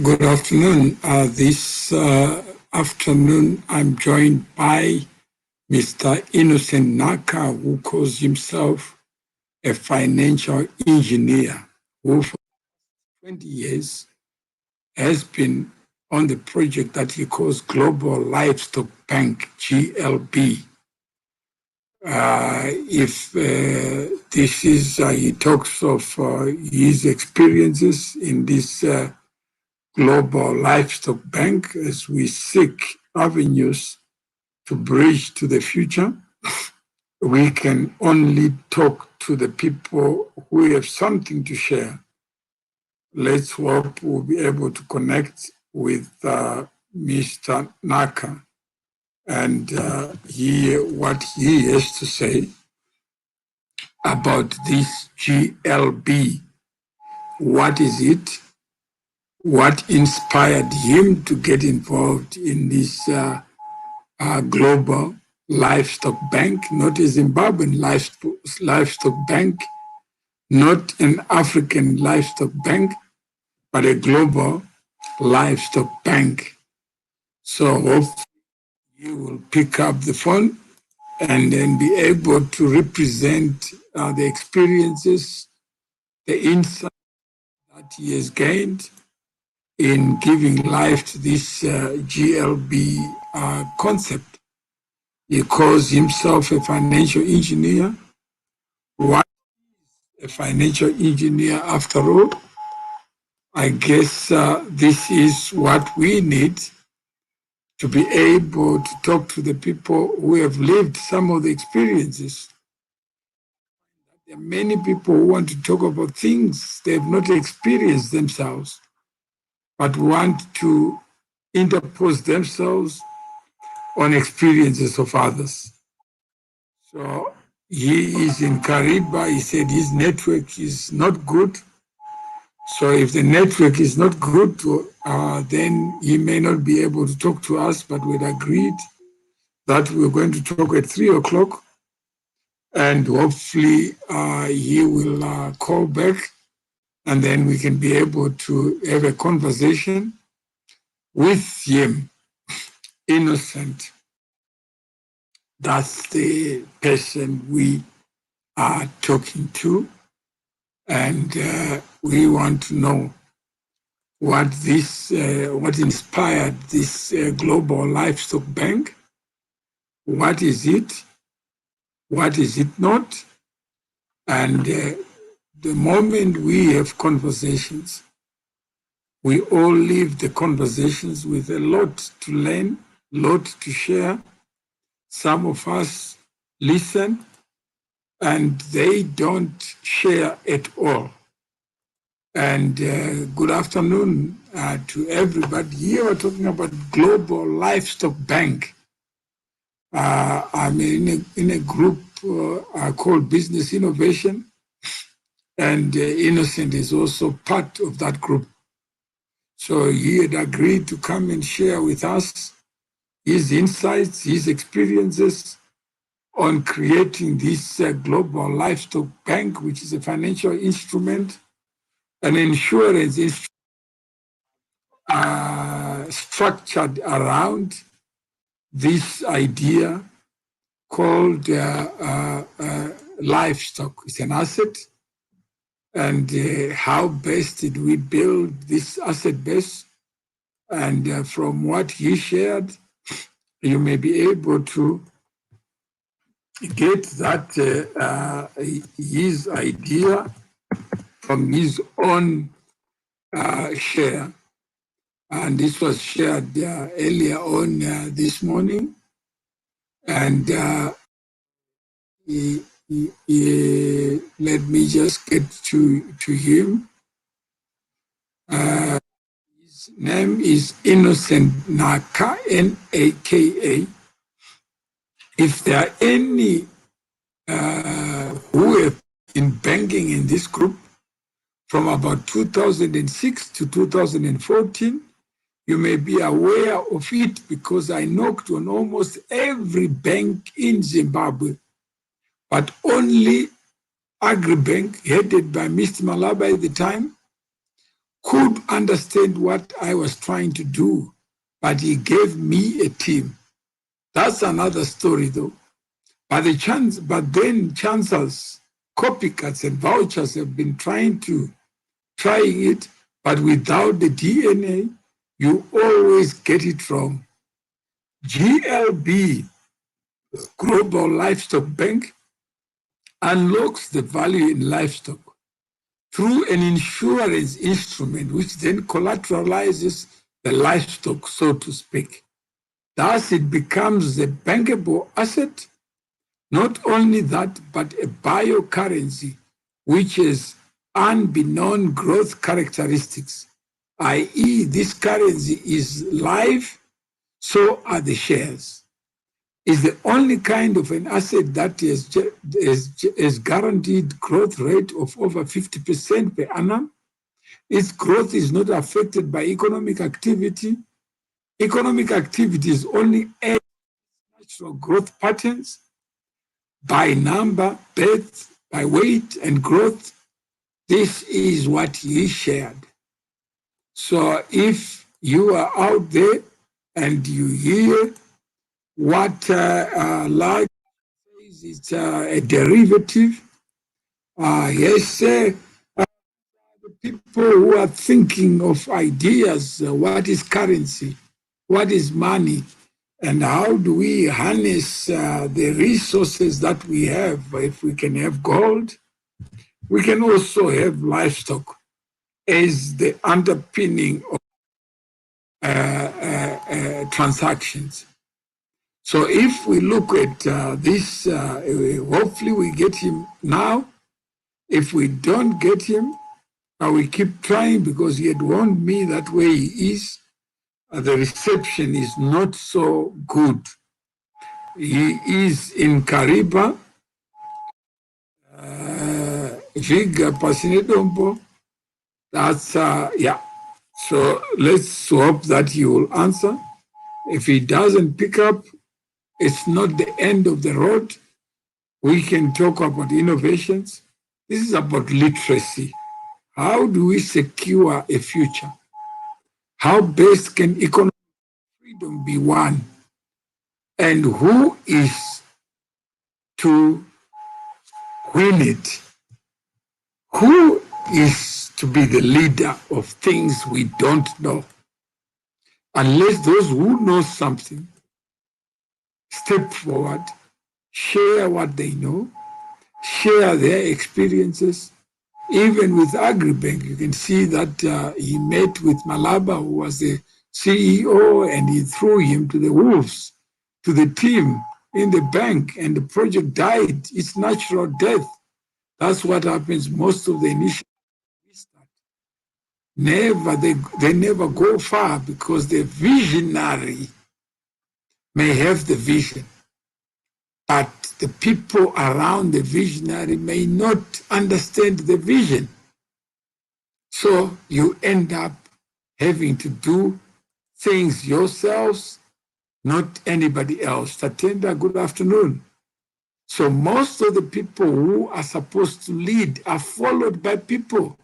Good afternoon. This afternoon, I'm joined by Mr. Innocent Naka, who calls himself a financial engineer, who for 20 years has been on the project that he calls Global Livestock Bank, GLB. He talks of his experiences in this Global Livestock Bank as we seek avenues to bridge to the future. We can only talk to the people who have something to share. Let's hope we'll be able to connect with Mr. Naka and hear what he has to say about this GLB. What is it? What inspired him to get involved in this global livestock bank, not a Zimbabwean livestock bank, not an African livestock bank, but a global livestock bank. So hopefully you will pick up the phone and then be able to represent the experiences, the insight that he has gained in giving life to this GLB concept. He calls himself a financial engineer. What is a financial engineer after all? I guess this is what we need to be able to talk to the people who have lived some of the experiences. There are many people who want to talk about things they have not experienced themselves, but want to interpose themselves on experiences of others. So he is in Kariba. He said his network is not good. So if the network is not good, then he may not be able to talk to us, but we'd agreed that we're going to talk at 3 o'clock. And hopefully he will call back, and then we can be able to have a conversation with him. Innocent. That's the person we are talking to. And we want to know what inspired this global livestock bank. What is it? What is it not? And the moment we have conversations, we all leave the conversations with a lot to learn, lot to share. Some of us listen and they don't share at all. And good afternoon to everybody. Here we're talking about Global Livestock Bank. I'm in a group called Business Innovation, and Innocent is also part of that group. So he had agreed to come and share with us his insights, his experiences on creating this global livestock bank, which is a financial instrument, an insurance instrument structured around this idea called livestock. It's an asset. And how best did we build this asset base? And from what he shared, you may be able to get that his idea from his own share. And this was shared earlier on this morning. And let me just get to him. His name is Innocent Naka, Naka. If there are any who have been banking in this group from about 2006 to 2014, you may be aware of it because I knocked on almost every bank in Zimbabwe, but only Agribank, headed by Mr. Malaba at the time, could understand what I was trying to do, but he gave me a team. That's another story, though. But then chancellors, copycats, and vouchers have been trying it, but without the DNA, you always get it wrong. GLB, Global Livestock Bank, unlocks the value in livestock through an insurance instrument, which then collateralizes the livestock, so to speak. Thus, it becomes a bankable asset. Not only that, but a biocurrency, which is unbeknown growth characteristics, i.e., this currency is live, so are the shares. Is the only kind of an asset that is guaranteed growth rate of over 50% per annum. Its growth is not affected by economic activity. Economic activity is only natural growth patterns by number, birth, by weight, and growth. This is what he shared. So if you are out there and you hear what large is a derivative, yes, the people who are thinking of ideas, what is currency, what is money, and how do we harness the resources that we have? If we can have gold, we can also have livestock as the underpinning of transactions. So if we look at this, hopefully we get him now. If we don't get him, we keep trying, because he had warned me that way he is. The reception is not so good. He is in Kariba, Viga Pasinedombo. That's, yeah. So let's hope that he will answer. If he doesn't pick up, it's not the end of the road. We can talk about innovations. This is about literacy. How do we secure a future? How best can economic freedom be won? And who is to win it? Who is to be the leader of things we don't know? Unless those who know something step forward, share what they know, share their experiences. Even with Agribank, you can see that he met with Malaba, who was the CEO, and he threw him to the wolves, to the team in the bank, and the project died. It's natural death. That's what happens. Most of the initiatives they never go far, because the visionary may have the vision, but the people around the visionary may not understand the vision. So you end up having to do things yourselves, not anybody else. Tatenda, good afternoon. So most of the people who are supposed to lead are followed by people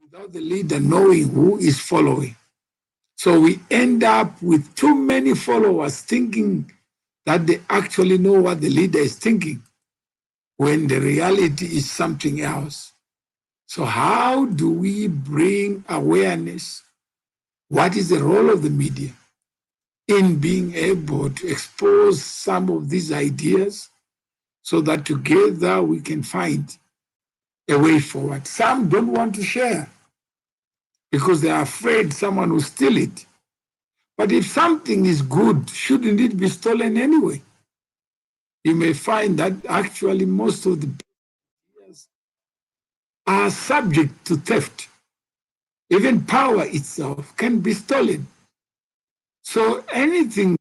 without the leader knowing who is following. So we end up with too many followers thinking that they actually know what the leader is thinking, when the reality is something else. So how do we bring awareness? What is the role of the media in being able to expose some of these ideas, so that together we can find a way forward? Some don't want to share because they are afraid someone will steal it. But if something is good, shouldn't it be stolen anyway? You may find that actually most of the ideas are subject to theft. Even power itself can be stolen. So anything,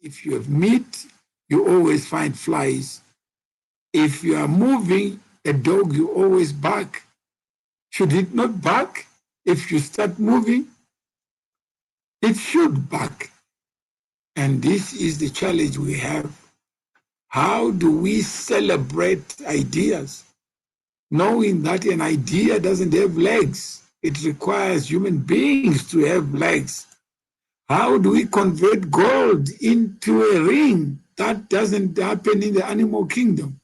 if you have meat, you always find flies. If you are moving a dog, you always bark. Should it not bark if you start moving? It should bark. And this is the challenge we have. How do we celebrate ideas, knowing that an idea doesn't have legs? It requires human beings to have legs. How do we convert gold into a ring? That doesn't happen in the animal kingdom.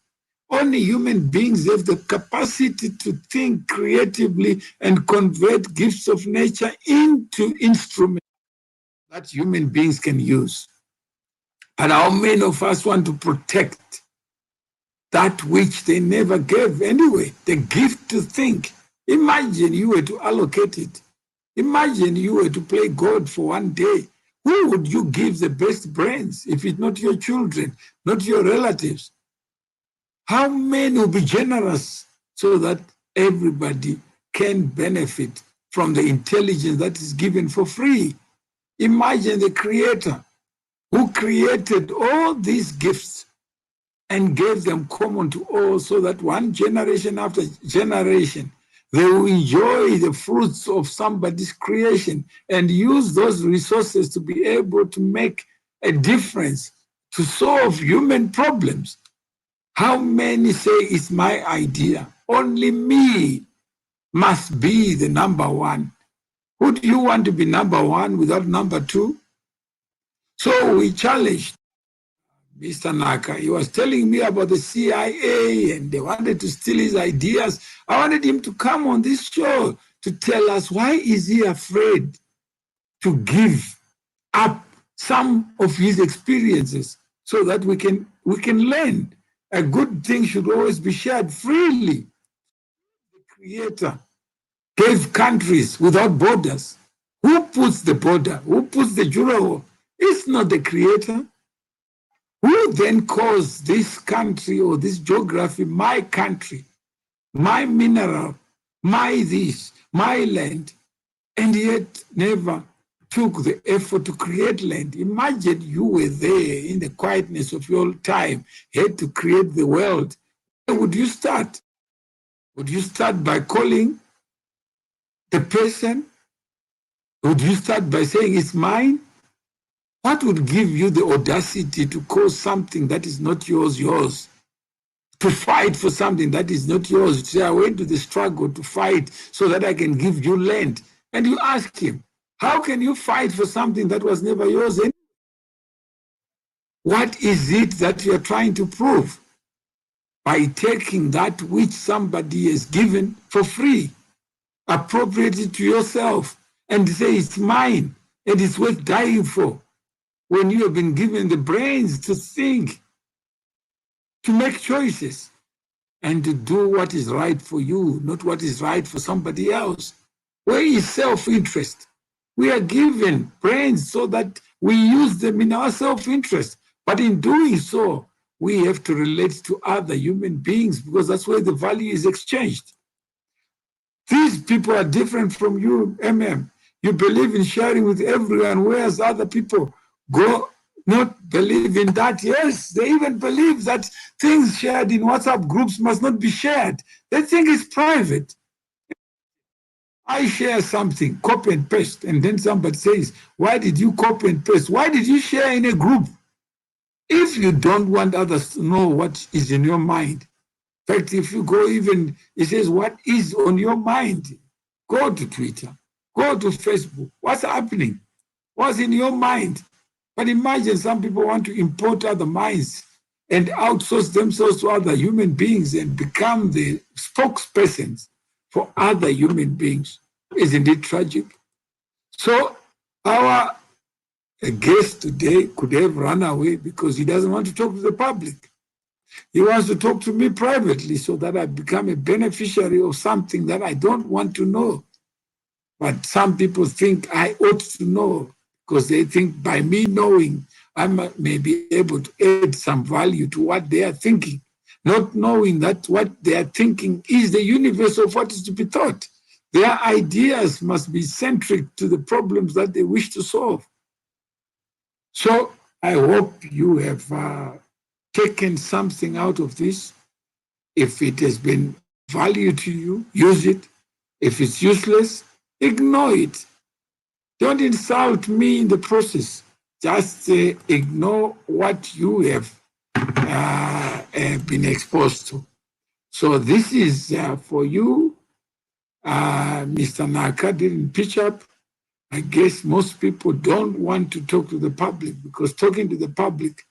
Only human beings have the capacity to think creatively and convert gifts of nature into instruments that human beings can use. And how many of us want to protect that which they never gave anyway, the gift to think? Imagine you were to allocate it. Imagine you were to play God for one day. Who would you give the best brains if it's not your children, not your relatives? How many will be generous so that everybody can benefit from the intelligence that is given for free? Imagine the Creator who created all these gifts and gave them common to all so that one generation after generation, they will enjoy the fruits of somebody's creation and use those resources to be able to make a difference, to solve human problems. How many say it's my idea? Only me must be the number one. Who do you want to be number one without number two? So we challenged Mr. Naka. He was telling me about the CIA and they wanted to steal his ideas. I wanted him to come on this show to tell us why is he afraid to give up some of his experiences so that we can learn. A good thing should always be shared freely. The Creator gave countries without borders. Who puts the border? Who puts the Jura? It's not the Creator. Who then calls this country or this geography my country, my mineral, my this, my land, and yet never took the effort to create land? Imagine you were there in the quietness of your time, had to create the world. Where would you start? Would you start by calling the person? Would you start by saying it's mine? What would give you the audacity to call something that is not yours, yours? To fight for something that is not yours. To say, I went to the struggle to fight so that I can give you land. And you ask him, how can you fight for something that was never yours? What is it that you are trying to prove? By taking that which somebody has given for free, appropriate it to yourself, and say it's mine, and it's worth dying for. When you have been given the brains to think, to make choices, and to do what is right for you, not what is right for somebody else. Where is self-interest? We are given brains so that we use them in our self-interest. But in doing so, we have to relate to other human beings because that's where the value is exchanged. These people are different from you, MM. You believe in sharing with everyone, whereas other people go not believe in that. Yes, they even believe that things shared in WhatsApp groups must not be shared. They think it's private. I share something, copy and paste, and then somebody says, why did you copy and paste? Why did you share in a group? If you don't want others to know what is in your mind, in fact, if you go even, it says, what is on your mind? Go to Twitter, go to Facebook. What's happening? What's in your mind? But imagine some people want to import other minds and outsource themselves to other human beings and become the spokespersons for other human beings. Isn't it tragic? So our guest today could have run away because he doesn't want to talk to the public. He wants to talk to me privately so that I become a beneficiary of something that I don't want to know. But some people think I ought to know because they think by me knowing, I may be able to add some value to what they are thinking, not knowing that what they are thinking is the universe of what is to be taught. Their ideas must be centric to the problems that they wish to solve. So I hope you have taken something out of this. If it has been value to you, use it. If it's useless, ignore it. Don't insult me in the process. Just ignore what you have been exposed to. So this is for you. Mr. Naka didn't pitch up. I guess most people don't want to talk to the public because talking to the public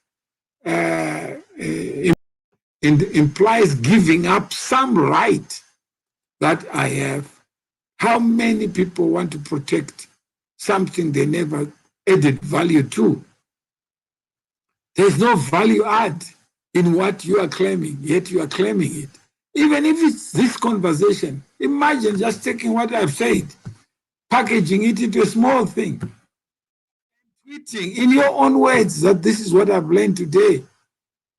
implies giving up some right that I have. How many people want to protect something they never added value to? There's no value add in what you are claiming, yet you are claiming it. Even if it's this conversation, imagine just taking what I've said, packaging it into a small thing, tweeting in your own words that this is what I've learned today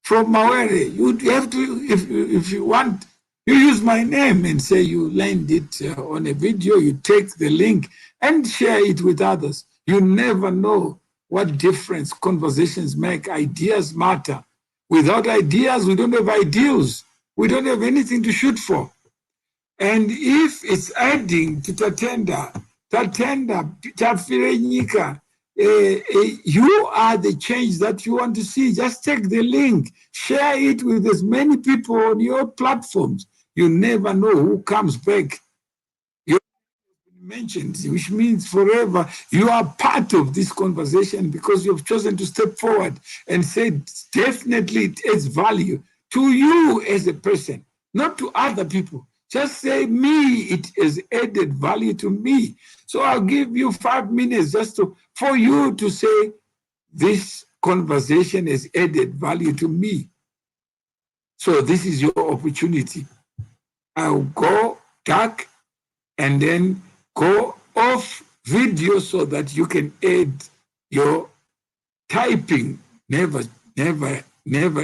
from Mawere. You have to, if you want, you use my name and say you learned it on a video, you take the link and share it with others. You never know what difference conversations make. Ideas matter. Without ideas, we don't have ideals. We don't have anything to shoot for. And if it's adding to Tatenda, Tafirenyika, you are the change that you want to see. Just take the link, share it with as many people on your platforms. You never know who comes back. You mentioned, which means forever. You are part of this conversation because you have chosen to step forward and say definitely it adds value to you as a person, not to other people. Just say me, it has added value to me. So I'll give you 5 minutes just for you to say this conversation has added value to me. So this is your opportunity. I'll go dark and then go off video so that you can add your typing. Never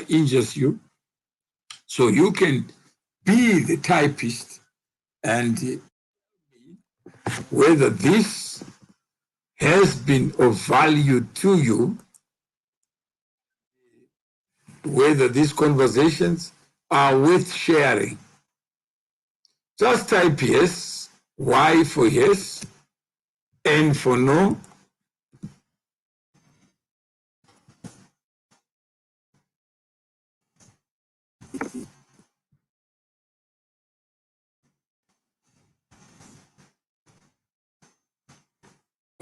injures you. So you can be the typist and whether this has been of value to you, whether these conversations are worth sharing. Just type yes, Y for yes, N for no.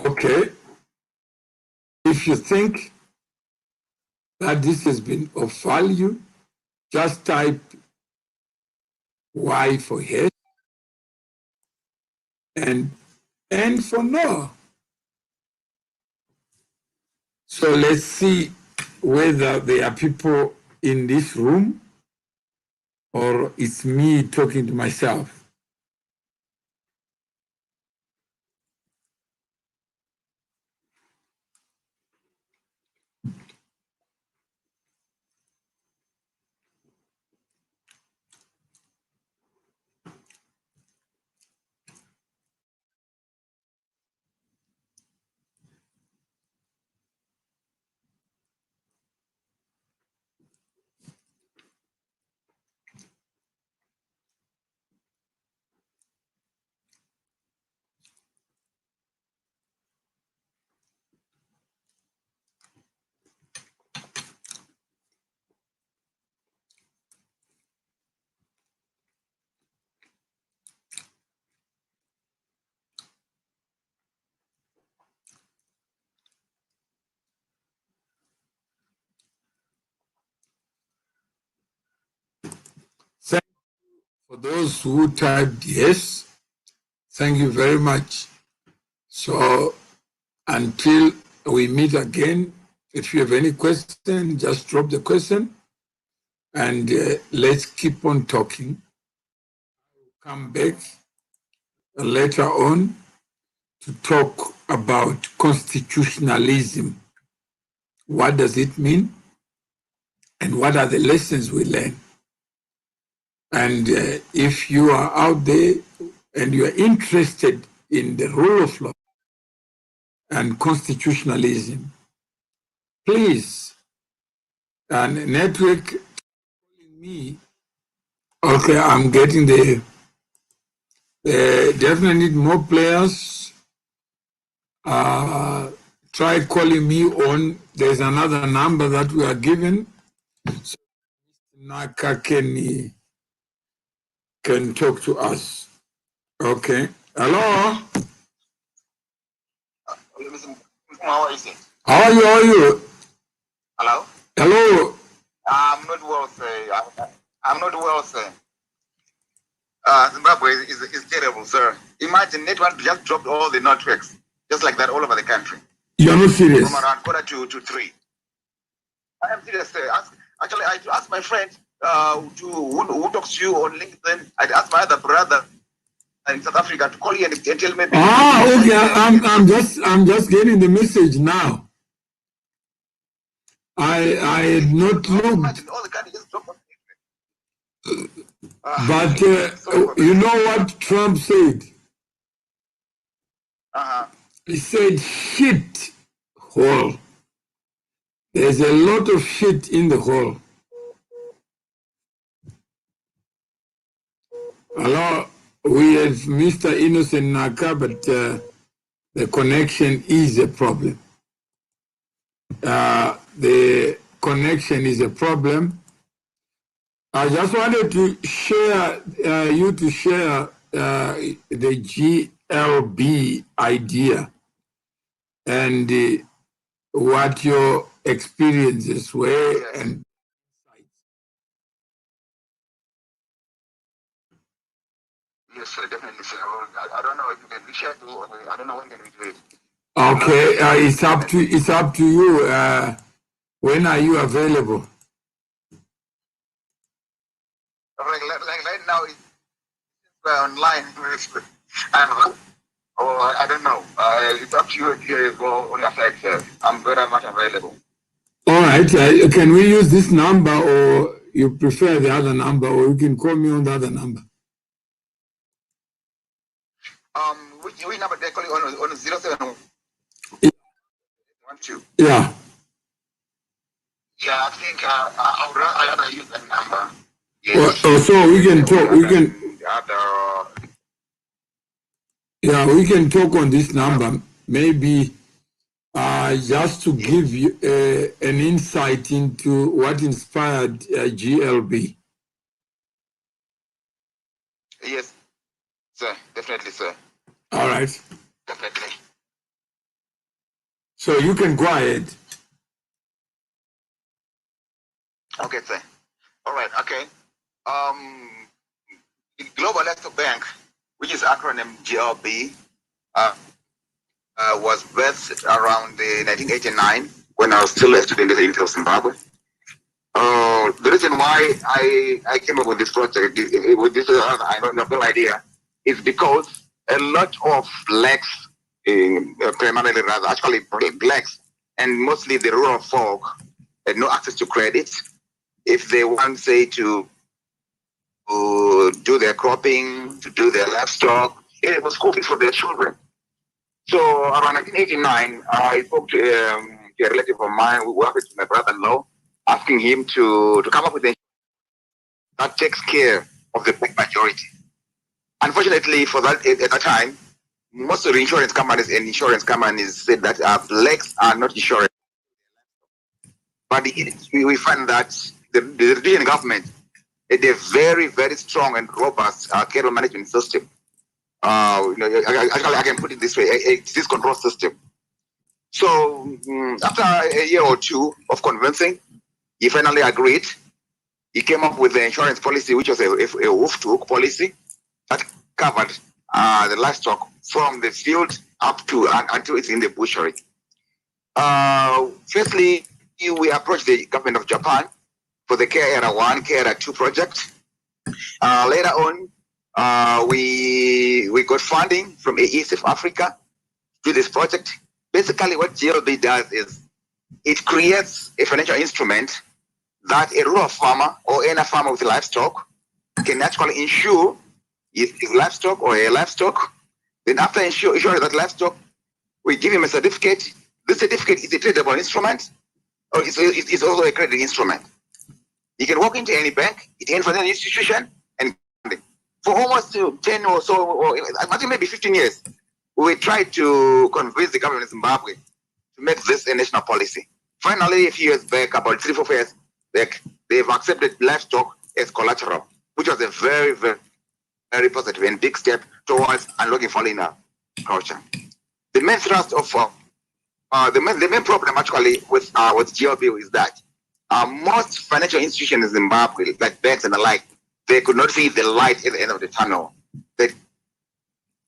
Okay. If you think that this has been of value, just type Y for yes and N for no. So let's see whether there are people in this room or it's me talking to myself. Thank you for those who typed yes. Thank you very much. So until we meet again, if you have any question, just drop the question and let's keep on talking. Come back later on to talk about constitutionalism. What does it mean? And what are the lessons we learn? And if you are out there and you are interested in the rule of law and constitutionalism, please, and network calling me. Okay, I'm getting the definitely need more players. Try calling me on. There's another number that we are given. So Naka can talk to us. Okay. Hello? How are you? How are you? How are you? Hello? Hello? I'm not well, sir. I'm not well, sir. Zimbabwe is terrible, sir. Imagine network just dropped all the networks, just like that, all over the country. You're not serious? From around 2:45. I am serious, sir. Actually, I asked my friend who talks to you on LinkedIn. I asked my other brother in South Africa to call you and tell me. Okay. I'm just getting the message now. I had not looked. Imagine all the country just dropped. But you know what Trump said? He said shit hole. There's a lot of shit in the hole. Hello, we have Mr. Innocent Naka, but the connection is a problem. The connection is a problem. I just wanted to share the GLB idea and what your experiences were. Yes. And yes, sir, definitely, sir. I don't know if you can reschedule. I don't know when can we do it. Okay, it's up to you. When are you available? Like right now, it's online. I don't know. It's up to you here on your side, sir. I'm very much available. All right. Can we use this number, or you prefer the other number, or you can call me on the other number? Which number they call you on 0712? Yeah. Yeah, I think I'd rather use that number. Yes. So we can talk. We can talk on this number. Maybe just to give you an insight into what inspired GLB. Yes, sir. Definitely, sir. All right. Definitely. So you can go ahead. Okay, sir. All right. Okay. The Global Electoral Bank, which is acronym GLB, was birthed around 1989 when I was still a student in Zimbabwe. The reason why I came up with this project, with this I don't have no idea, is because a lot of blacks, primarily rather, actually blacks, and mostly the rural folk, had no access to credit. If they want, say, to do their cropping, to do their livestock, it was school fees for their children. So around 1989, I spoke to a relative of mine who worked with my brother-in-law, asking him to come up with a that takes care of the black majority. Unfortunately, for that at that time, most of the insurance companies said that blacks are not insured. But we find that the Rhodesian government had a very, very strong and robust cattle management system. I can put it this way, a disease control system. So after a year or two of convincing, he finally agreed. He came up with the insurance policy, which was a hoof-to-hook policy that covered the livestock from the field up to until it's in the butchery. Firstly, we approached the government of Japan for the Care Era 1, Care Era 2 project. Later on, we got funding from East of Africa to this project. Basically, what GLB does is it creates a financial instrument that a rural farmer or any farmer with livestock can actually insure his livestock or a livestock. Then after insuring that livestock, we give him a certificate. This certificate is a tradable instrument, or it's also a credit instrument. You can walk into any bank, any financial institution, and for almost 10 or so, or I think maybe 15 years, we tried to convince the government of Zimbabwe to make this a national policy. Finally, a few years back, about 3-4 years back, they've accepted livestock as collateral, which was a very, very very positive and big step towards unlocking fallen culture. The main thrust of the main problem actually with GLB is that most financial institutions in Zimbabwe, like banks and the like, they could not see the light at the end of the tunnel. They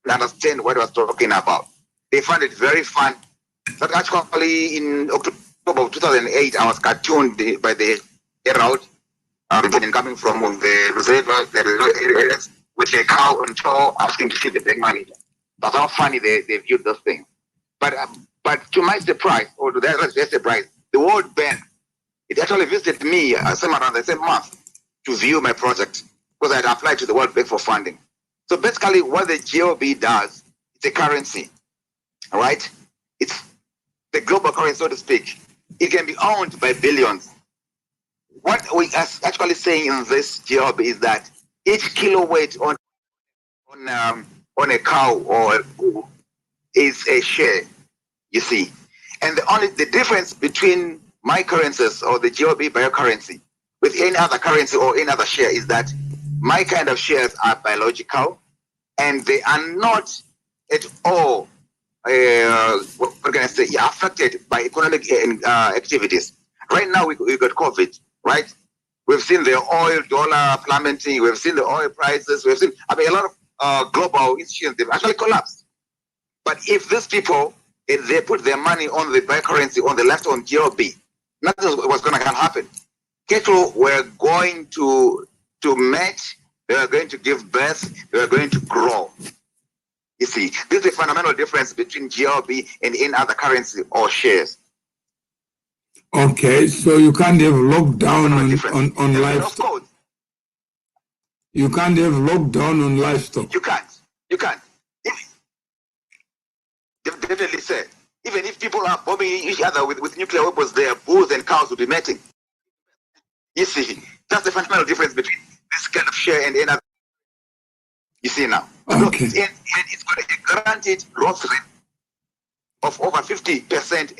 understand what I was talking about. They found it very fun. But actually, in October of 2008, I was cartooned by the Herald, coming from the reserve areas with a cow on tow asking to see the big money. That's how funny they viewed those things. But to my surprise, or to their surprise, the World Bank, it actually visited me some around the same month to view my project because I had applied to the World Bank for funding. So basically, what the GOB does, it's a currency, all right? It's the global currency, so to speak. It can be owned by billions. What we are actually saying in this GOB is that each kilo weight on a cow or a bull is a share, you see. And the difference between my currencies or the GOB biocurrency with any other currency or any other share is that my kind of shares are biological and they are not at all what can I say, affected by economic activities. Right now we got COVID, right? We've seen the oil dollar plummeting, we've seen the oil prices, we've seen a lot of global institutions, they've actually collapsed. But if these people, if they put their money on the biocurrency on the left on GOB, nothing was going to happen. Cattle were going to match, they were going to give birth, they were going to grow. You see, this is a fundamental difference between GOB and any other currency or shares. Okay, so you can't have lockdown on livestock. You can't have lockdown on livestock. You can't. You can't. Definitely said. Even if people are bombing each other with nuclear weapons, their bulls and cows will be mating. You see, that's the fundamental difference between this kind of share and another. You see now. Okay. And it's got a guaranteed growth rate of over 50%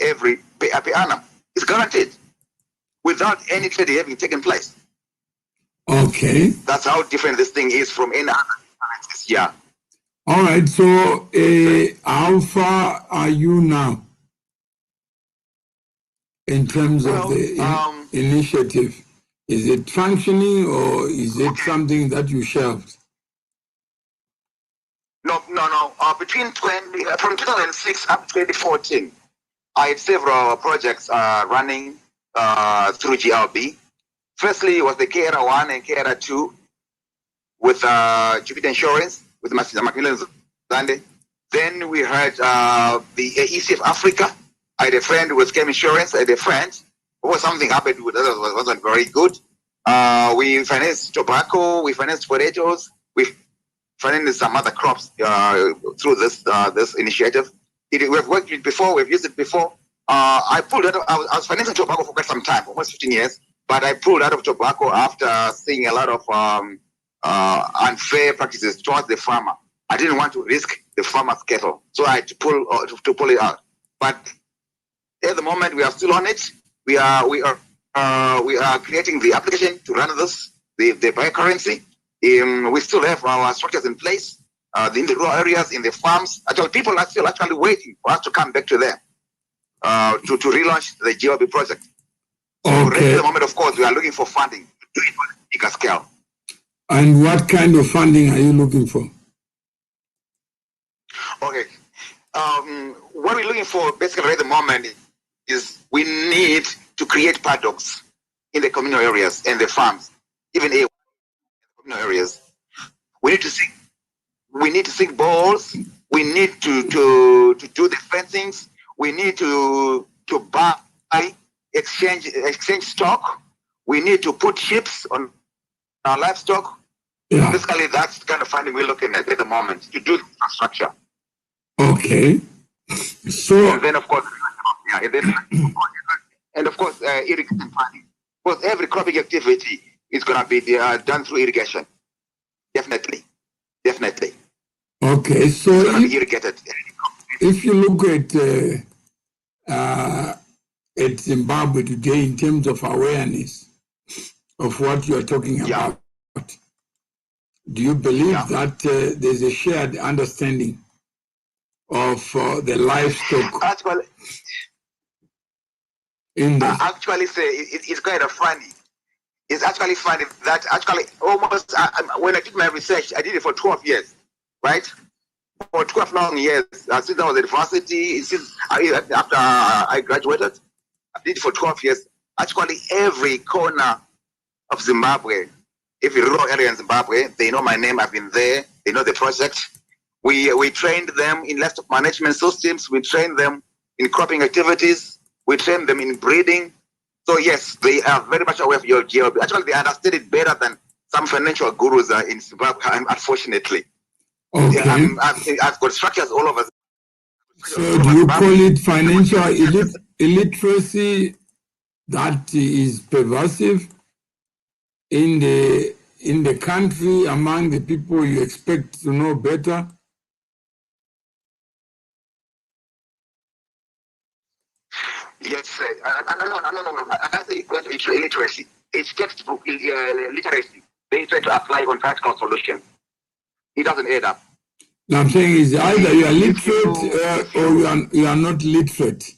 per annum. It's guaranteed without any trade having taken place. Okay. That's how different this thing is from any other currencies. Yeah. All right. So, how far are you now in terms of the initiative? Is it functioning or is it something that you shelved? No. From 2006 up to 2014, I had several projects running through GLB. Firstly, it was the KERA 1 and KERA 2 with Jupiter Insurance, with Macmillan Zande. Then we had the ECF Africa. I had a friend with Chem Insurance. I had a friend. Something happened with us, wasn't very good. We financed tobacco, we financed potatoes, we financed some other crops through this initiative. We've worked with it before, we've used it before. I pulled out I was financing tobacco for quite some time, almost 15 years, but I pulled out of tobacco after seeing a lot of unfair practices towards the farmer. I didn't want to risk the farmer's cattle, so I had to pull it out. But at the moment, we are still on it. We are creating the application to run the biocurrency. We still have our structures in place in the rural areas, in the farms. Actually, people are still actually waiting for us to come back to them to relaunch the GLB project. So okay. At the moment, of course, we are looking for funding to do it on a bigger scale. And what kind of funding are you looking for? Okay. What we're looking for basically at the moment is we need to create paddocks in the communal areas and the farms, even in the communal areas. We need to sink balls. We need to do the fencings. We need to buy, exchange stock. We need to put chips on our livestock. Yeah. Basically, that's the kind of funding we're looking at the moment to do the infrastructure. Okay. So and then of course, irrigation funding. Because every cropping activity is going to be done through irrigation. Definitely. Okay, so it's going to be irrigated. If you look at Zimbabwe today in terms of awareness of what you are talking about, do you believe that there's a shared understanding of the livestock Actually, industry? Actually, say it's kind of funny. It's actually funny that actually almost when I did my research, I did it for 12 years, right? For 12 long years, since I was at university, since after I graduated, I did it for 12 years. Actually, every corner of Zimbabwe, every rural area in Zimbabwe, they know my name. I've been there. They know the project. We trained them in livestock management systems. We trained them in cropping activities. We trained them in breeding. So yes, they are very much aware of your job. Actually, they understand it better than some financial gurus are in Zimbabwe, unfortunately. Okay. I've got structures all over. So do you call it financial illiteracy that is pervasive in the country among the people you expect to know better? Yes, no. I say it's illiteracy. It's textbook literacy. They try to apply on practical solutions. It doesn't add up. Now I'm saying is either you are literate or you are not literate,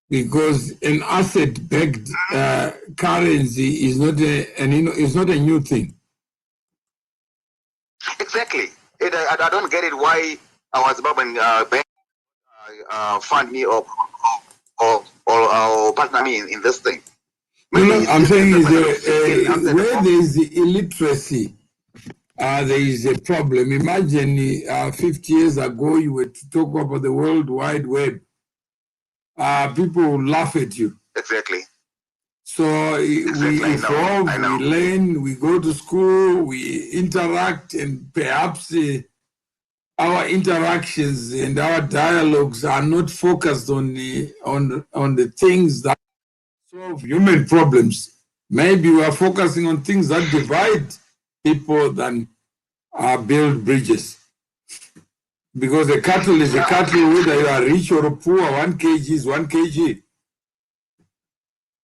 because an asset-backed currency is not it's not a new thing. Exactly. I don't get it why our Zimbabwean bank fund me or partner me in this thing. No, I'm saying is where there is illiteracy, there is a problem. Imagine 50 years ago you were to talk about the World Wide Web. People would laugh at you. Exactly. So we evolve, we learn, we go to school, we interact, and perhaps our interactions and our dialogues are not focused on the things that solve human problems. Maybe we are focusing on things that divide people than build bridges. Because a cattle is a cattle, whether you are rich or poor, 1 kg is 1 kg.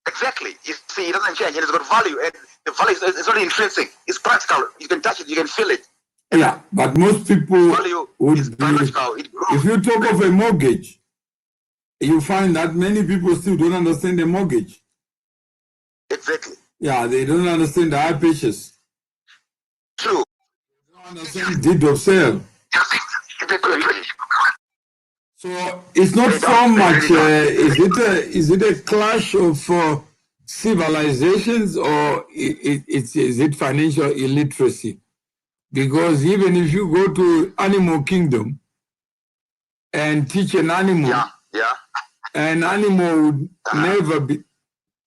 Exactly. You see, it doesn't change. It's got value, and the value is only intrinsic. It's practical. You can touch it. You can feel it. Yeah, but most people would be. If you talk of a mortgage, you find that many people still don't understand the mortgage. Exactly. Yeah, they don't understand the high purchase. True. They don't understand deed of sale. So it's not so much. Is it a clash of civilizations, or is it financial illiteracy? Because even if you go to animal kingdom and teach an animal, an animal would never be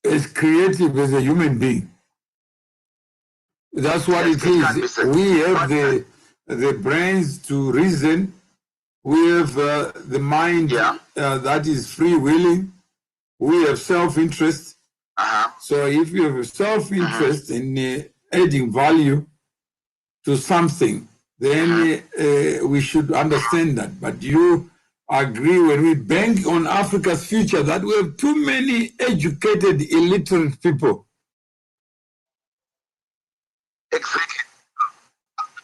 as creative as a human being. That's what it is. We have the brains to reason. We have the mind that is free-willing. We have self-interest. So if you have self-interest in adding value to something, then we should understand that. But you agree, when we bank on Africa's future, that we have too many educated, illiterate people. Exactly.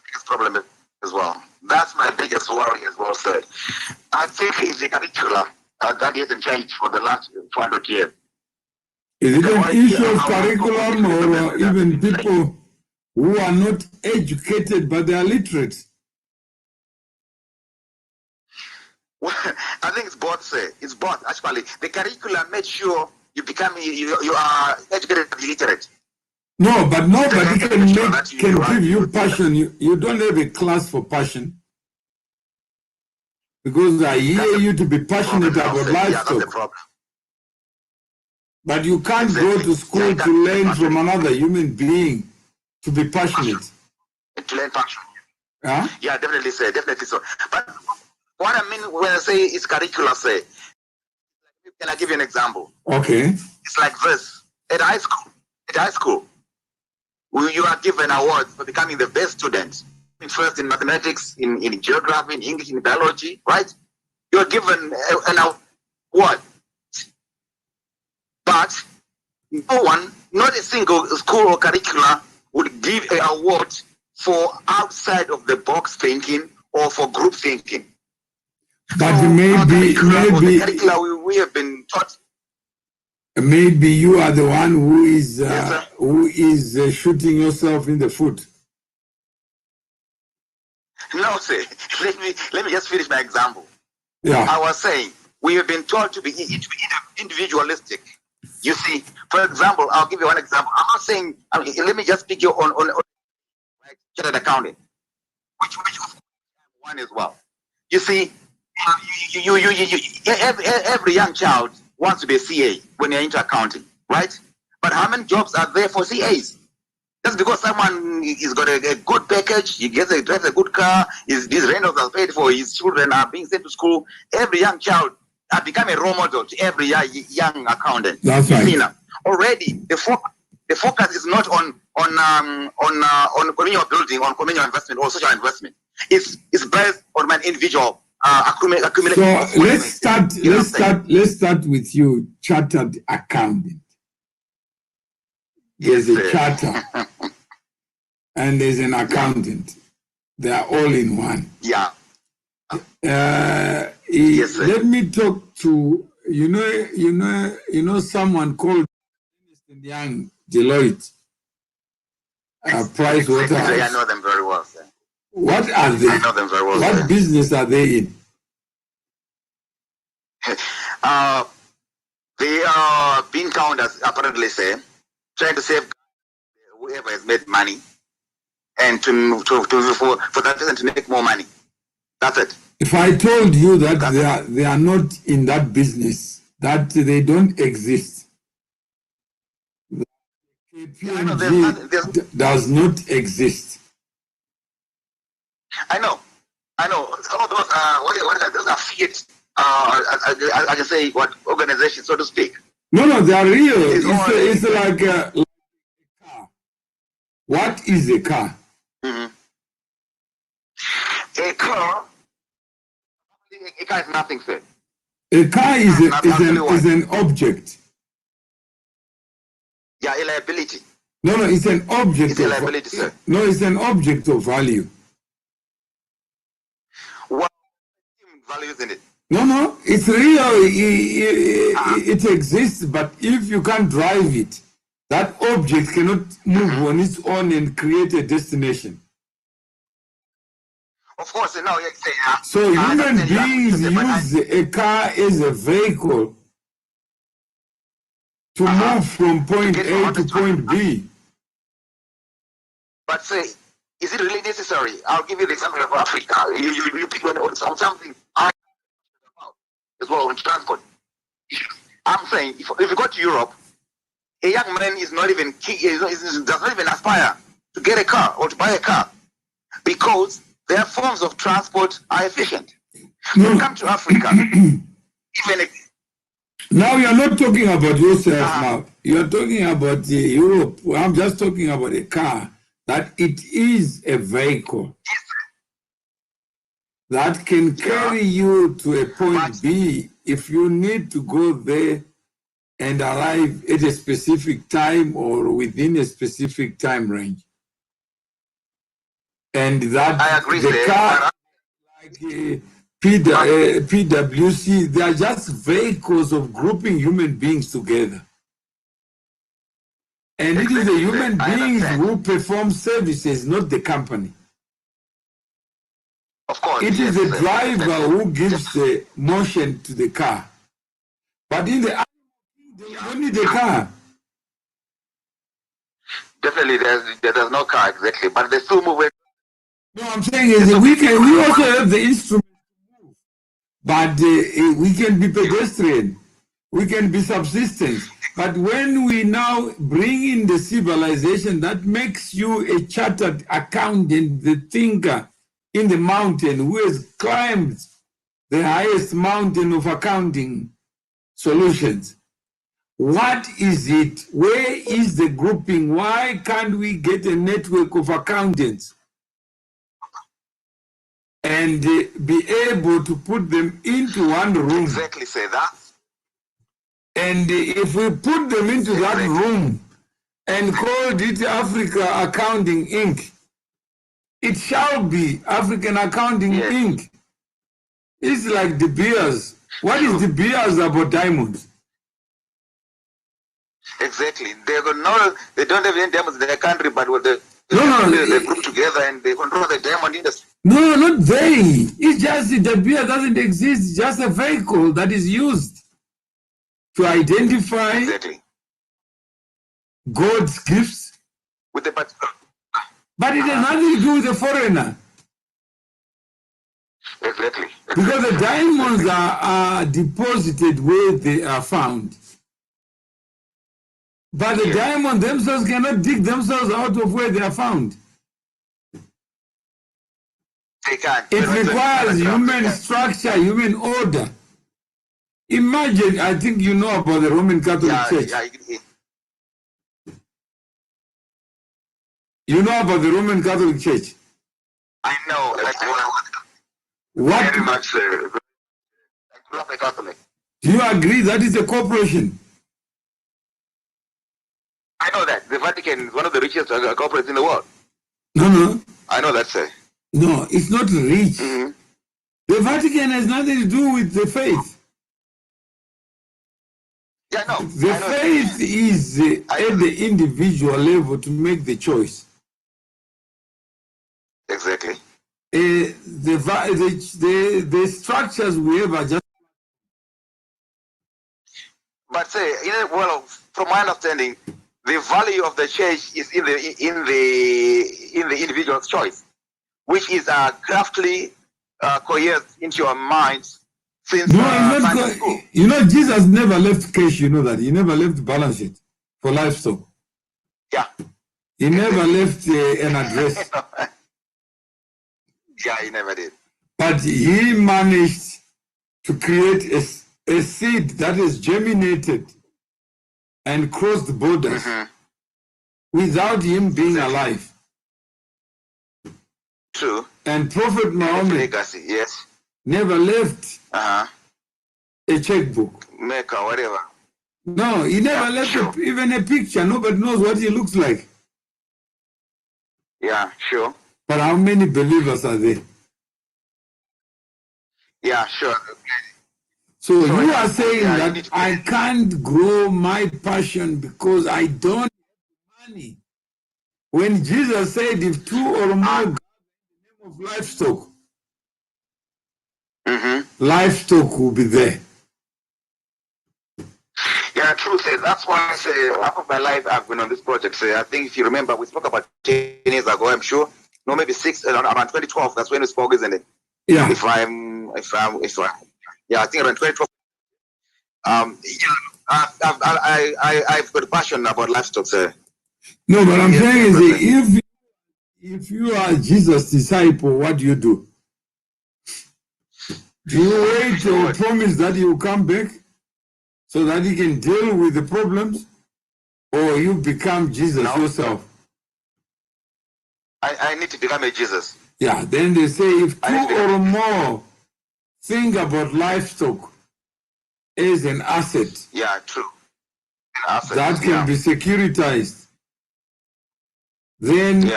Biggest problem as well. That's my biggest worry as well, sir. I think it's the curriculum that hasn't changed for the last 400 years. Is it an issue of curriculum, or even people who are not educated but they are literate? Well, I think it's both, sir. It's both, actually. The curriculum made sure you are educated and literate. No, but nobody can give you passion. You don't have a class for passion. Because I hear you to be passionate about livestock. Yeah, that's the problem. But you can't go to school to learn from another human being to be passionate. To learn passion. Yeah? Yeah, definitely, sir. Definitely so. But what I mean when I say it's curriculum, say, can I give you an example? Okay. It's like this. At high school, you are given awards for becoming the best student. First in mathematics, in geography, in English, in biology, right? You're given an award. But no one, not a single school or curricula would give an award for outside of the box thinking or for group thinking. But so maybe the curricula we have been taught. Maybe you are the one who is Yes, shooting yourself in the foot. No, sir. Let me just finish my example. Yeah. I was saying we have been taught to be individualistic. You see, for example, I'll give you one example. I'm not saying. Let me just pick you on right, chartered accounting, which one as well. You see, every young child wants to be a CA when you're into accounting, right? But how many jobs are there for CAs? Just because someone has got a good package, he drives a good car, his rentals are paid for, his children are being sent to school. Every young child has become a role model to every young accountant. That's right. See now, already the focus is not on communal building, on communal investment or social investment. It's based on an individual accumulation. So let's start with you, chartered accountant. There's a charter and there's an accountant. They are all in one. Yeah. Yes, let me talk to someone called Young Deloitte. Price Waterhouse. I know them very well, sir. What are they? I know them very well. What business are they in? They are bean counters, apparently, say, trying to save whoever has made money and for that person to make more money. That's it. If I told you that they are not in that business, that they don't exist, KPMG does not exist. I know. Some of those those are fiat. I can say what organizations, so to speak. No, they are real. It's like a car. What is a car? Mm-hmm. A car is nothing, sir. A car is an object. Yeah, a liability. No, it's an object. It's a liability, sir. No, it's an object of value. What value is in it? No, it's real. It exists, but if you can't drive it, that object cannot move on its own and create a destination. Of course, no. So human beings use a car as a vehicle to move from point A to point B. But say, is it really necessary? I'll give you the example of Africa. You pick on something as well on transport. I'm saying, if you go to Europe, a young man is not even does not even aspire to get a car or to buy a car because their forms of transport are efficient. When you come to Africa, now you're not talking about yourself now. You're talking about Europe. I'm just talking about a car, that it is a vehicle that can carry you to a point B if you need to go there and arrive at a specific time or within a specific time range. And that I agree, the car, like PwC, they are just vehicles of grouping human beings together. And it is the human beings who perform services, not the company. Of course. It is the driver who gives the motion to the car. But in the they don't need the car. Definitely, there's no car exactly, but they still move. No, I'm saying is we also have the instrument to move, but we can be pedestrian, we can be subsistence. But when we now bring in the civilization that makes you a chartered accountant, the thinker in the mountain who has climbed the highest mountain of accounting solutions, what is it? Where is the grouping? Why can't we get a network of accountants and be able to put them into one room? Exactly, say that. And if we put them into that room and called it Africa Accounting Inc., It shall be African Accounting Inc. It's like De Beers. What is De Beers about diamonds? Exactly. They don't have any diamonds in their country, but they group together and they control the diamond industry. No, not they. It's just De Beers doesn't exist. It's just a vehicle that is used to identify God's gifts. With the but it has nothing to do with the foreigner. Exactly. Because the diamonds are deposited where they are found. But the diamonds themselves cannot dig themselves out of where they are found. They can't. It requires human structure, human order. Imagine, I think you know about the Roman Catholic Church. You know about the Roman Catholic Church? I know. What? Very much. I love the Catholic. Do you agree that is a corporation? I know that. The Vatican is one of the richest corporates in the world. No. I know that, sir. No, it's not rich. The Vatican has nothing to do with the faith. Yeah, no. The faith is at the individual level to make the choice. Exactly. The structures we have are just. But say, well, from my understanding, the value of the church is in the individual's choice, which is craftily coerced into your mind since. No, you know, Jesus never left cash. You know that he never left balance sheet for livestock. Yeah. He never left an address. Yeah, he never did. But he managed to create a seed that is germinated and crossed borders without him being alive. True. And Prophet Muhammad never left a checkbook. Mecca, whatever. No, he never left even a picture. Nobody knows what he looks like. Yeah, sure. But how many believers are there? Yeah, sure. So you are saying that I can't grow my passion because I don't have money. When Jesus said, if two or more in the name of livestock, livestock will be there. Yeah, true. Say that's why I say half of my life I've been on this project. Say I think if you remember, we spoke about 10 years ago. I'm sure, no, maybe 6 around 2012. That's when we spoke, isn't it? Yeah. Yeah, I think around 2012. I've got a passion about livestock, sir. No, but I'm saying is if you are Jesus' disciple, what do you do? Do you wait or promise that he will come back so that he can deal with the problems, or you become Jesus yourself? I need to become a Jesus. Yeah, then they say if two or more think about livestock as an asset. Yeah, true. An asset, that can be securitized, then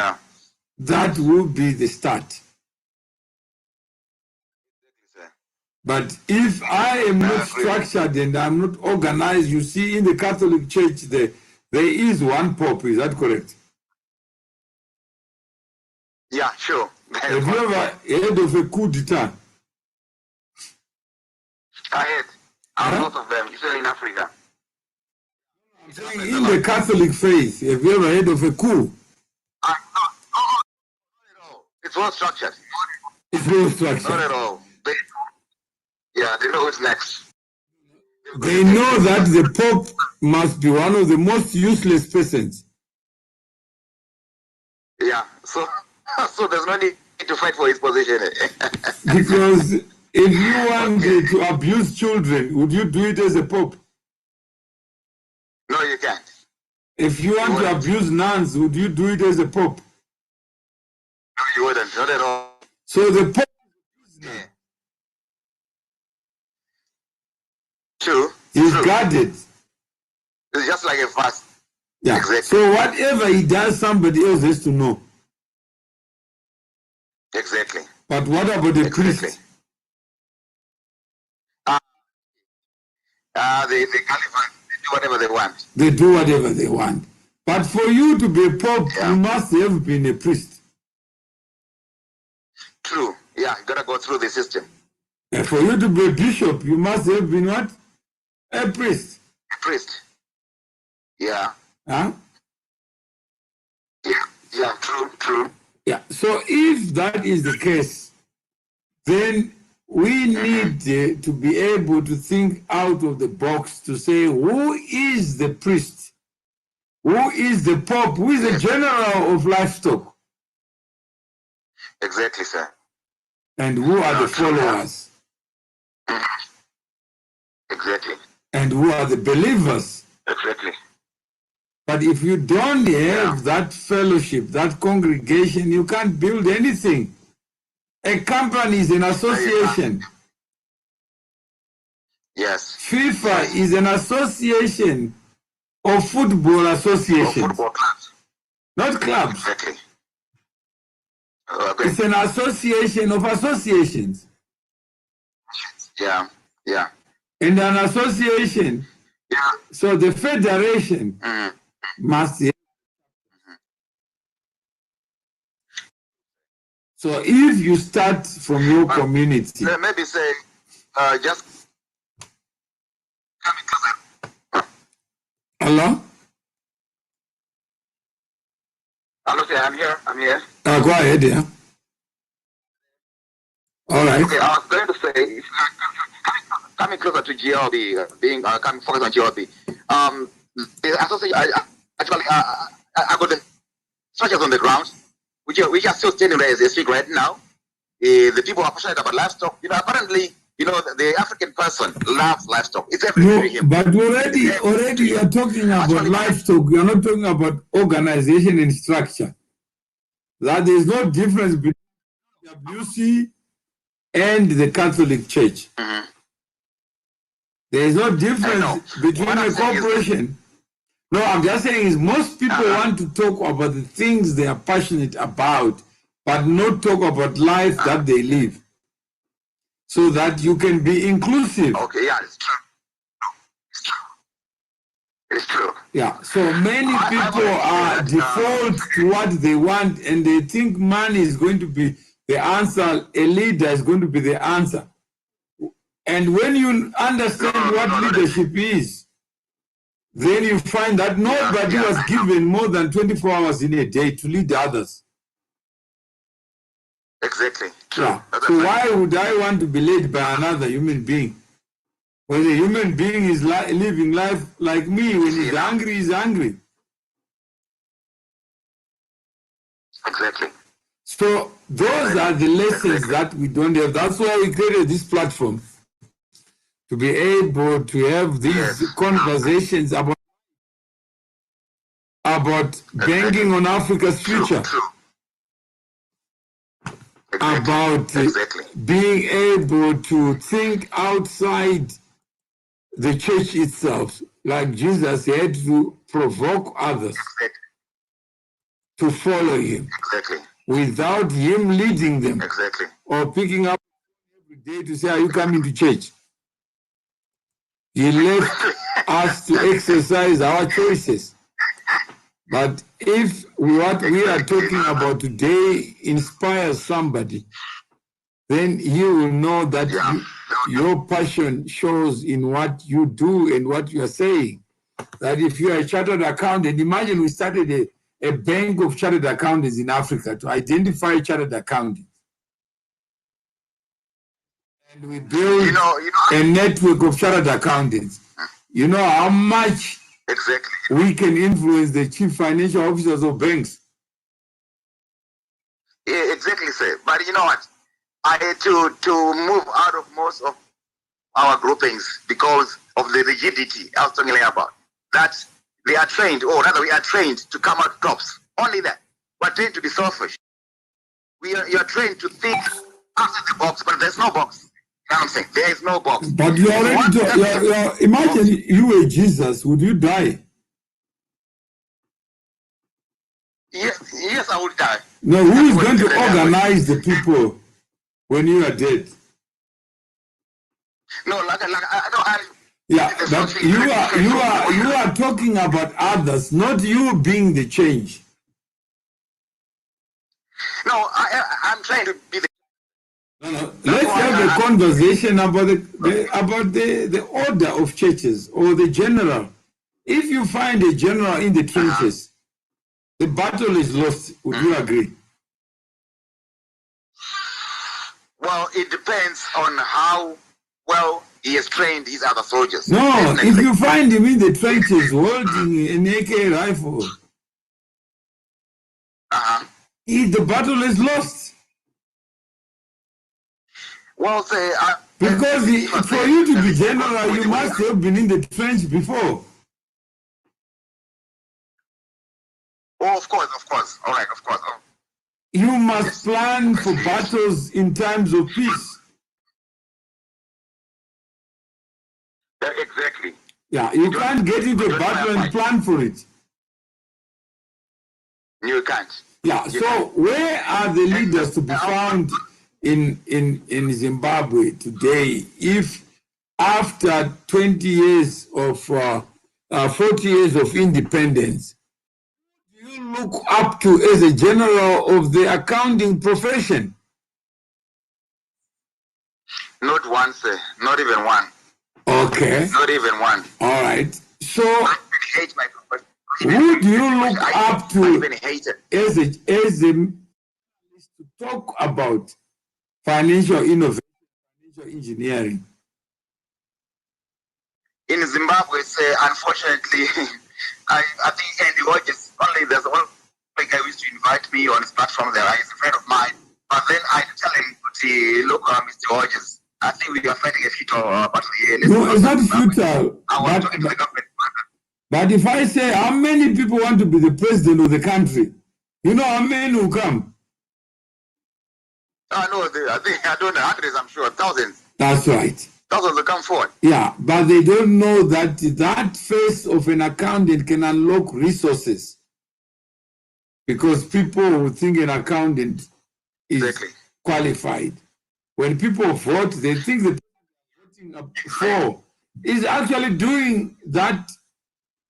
that will be the start. But if I am not structured and I'm not organized, you see, in the Catholic Church, there is one Pope. Is that correct? Yeah, sure. Have you ever heard of a coup d'etat? I heard. A lot of them, especially in Africa. In the Catholic faith, have you ever heard of a coup? No, not at all. It's well structured. It's well structured. Not at all. They know what's next. They know that the Pope must be one of the most useless persons. Yeah, so there's no need to fight for his position. Because if you want to abuse children, would you do it as a Pope? No, you can't. If you want to abuse nuns, would you do it as a Pope? No, you wouldn't. Not at all. So the Pope is guarded. It's just like a fast. Yeah. Exactly. So whatever he does, somebody else has to know. Exactly. But what about the priest? The Caliphate, they do whatever they want. They do whatever they want. But for you to be a pope, you must have been a priest. True. Yeah, you gotta go through the system. And for you to be a bishop, you must have been what? A priest. A priest. Yeah. Huh? Yeah, true. Yeah. So if that is the case, then we need to be able to think out of the box to say, who is the priest? Who is the pope? Who is the general of livestock? Exactly, sir. And who are the followers? Exactly. And who are the believers? Exactly. But if you don't have that fellowship, that congregation, you can't build anything. A company is an association. Yes. FIFA is an association of football associations. Or football clubs. Not clubs. Exactly. Okay. It's an association of associations. Yeah. And an association. Yeah. So the federation must. So if you start from your community. Maybe say, just coming closer. Hello? Hello, sir, I'm here. Go ahead, yeah. All right. Okay, I was going to say, coming closer to GLB, being coming focused on GLB. The association, actually, I got the structures on the ground, which are still standing there as they speak right now. The people are passionate about livestock. Apparently, the African person loves livestock. It's everything to him. But already you are talking about livestock. You are not talking about organization and structure. That there is no difference between WC and the Catholic Church. There is no difference between a corporation. No, I'm just saying is most people want to talk about the things they are passionate about, but not talk about life that they live. So that you can be inclusive. Okay, yeah, it's true. It's true. Yeah, so many people are default to what they want and they think money is going to be the answer, a leader is going to be the answer. And when you understand what leadership is, then you find that nobody was given more than 24 hours in a day to lead others. Exactly. True. Yeah. So why would I want to be led by another human being? When a human being is living life like me, when he's angry, he's angry. Exactly. So those are the lessons that we don't have. That's why we created this platform, to be able to have these conversations about banking on Africa's future. True. About being able to think outside the church itself, like Jesus had to provoke others to follow him without him leading them or picking up every day to say, are you coming to church? He left us to exercise our choices. But if what we are talking about today inspires somebody, then you will know that your passion shows in what you do and what you are saying. That if you are a chartered accountant, imagine we started a bank of chartered accountants in Africa to identify chartered accountants. And we build a network of chartered accountants. You know how much we can influence the chief financial officers of banks. Yeah, exactly, sir. But you know what? I had to move out of most of our groupings because of the rigidity I was talking about. That they are trained, or rather we are trained to come out tops. Only that. We're trained to be selfish. You are trained to think outside the box, but there's no box. You know what I'm saying? There is no box. But you already imagine you were Jesus, would you die? Yes, I would die. No, who is going to organize the people when you are dead? No, yeah, but you are talking about others, not you being the change. No, I'm trying to be the. No. Let's have a conversation about the order of churches or the general. If you find a general in the trenches, the battle is lost. Would you agree? Well, it depends on how well he has trained his other soldiers. No, definitely. If you find him in the trenches holding an AK rifle, the battle is lost. Well, because for you to be general, you must have been in the trench before. Oh, of course. All right, of course. Oh. You must plan for battles in times of peace. Yeah, exactly. Yeah, you can't get into a battle and plan for it. You can't. Yeah, so where are the leaders to be found in Zimbabwe today if after 20 years of 40 years of independence, do you look up to as a general of the accounting profession? Not one, sir. Not even one. Okay. Not even one. All right. So I hate my profession. Who do you look up to as a to talk about financial innovation, financial engineering? In Zimbabwe, unfortunately, I think Andy Hodges, there's one guy who used to invite me on his platform there. He's a friend of mine. But then I tell him, look, Mr. Hodges, I think we are fighting a futile battle here. No, it's not futile. I was talking to the government. But if I say how many people want to be the president of the country, you know how many will come? No, I don't know, hundreds, I'm sure, thousands. That's right. Thousands will come forward. Yeah, but they don't know that that face of an accountant can unlock resources. Because people who think an accountant is qualified. When people vote, they think that voting for is actually doing that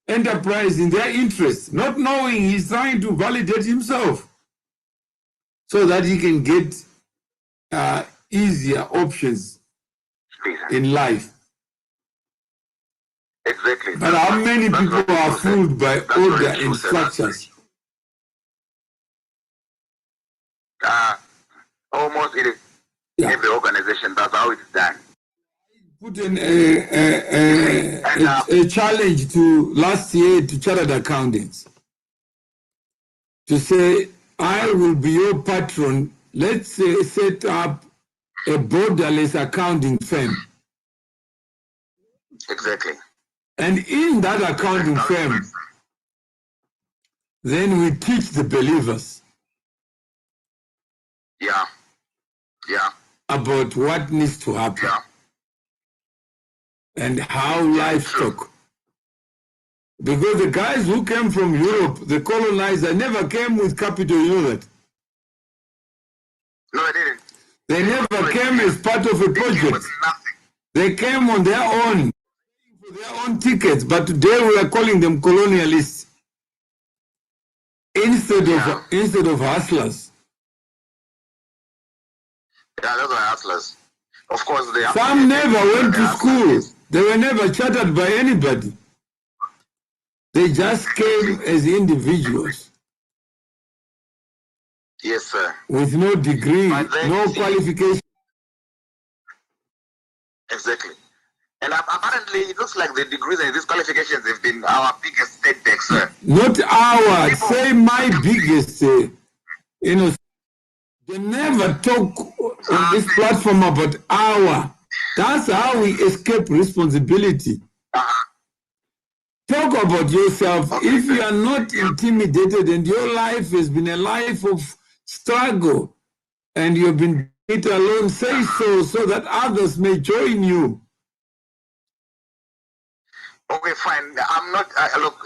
enterprise in their interest, not knowing he's trying to validate himself so that he can get easier options in life. Exactly. But how many people are fooled by order and structures? Almost in every organization, that's how it's done. Put in a challenge to last year to chartered accountants to say, I will be your patron. Let's say set up a borderless accounting firm. Exactly. And in that accounting firm, then we teach the believers. Yeah. About what needs to happen. Yeah. And how livestock. Because the guys who came from Europe, the colonizer, never came with capital, you know that? No, I didn't. They never came as part of a project. They came on their own, for their own tickets, but today we are calling them colonialists instead of hustlers. Yeah, those are hustlers. Of course, they some never went to school. They were never chartered by anybody. They just came as individuals. Yes, sir. With no degree, no qualification. Exactly. And apparently, it looks like the degrees and these qualifications have been our biggest setbacks, sir. Not our, say my biggest, they never talk on this platform about our. That's how we escape responsibility. Talk about yourself. If you are not intimidated and your life has been a life of struggle and you've been it alone, say so that others may join you. Okay, fine. I'm not, look,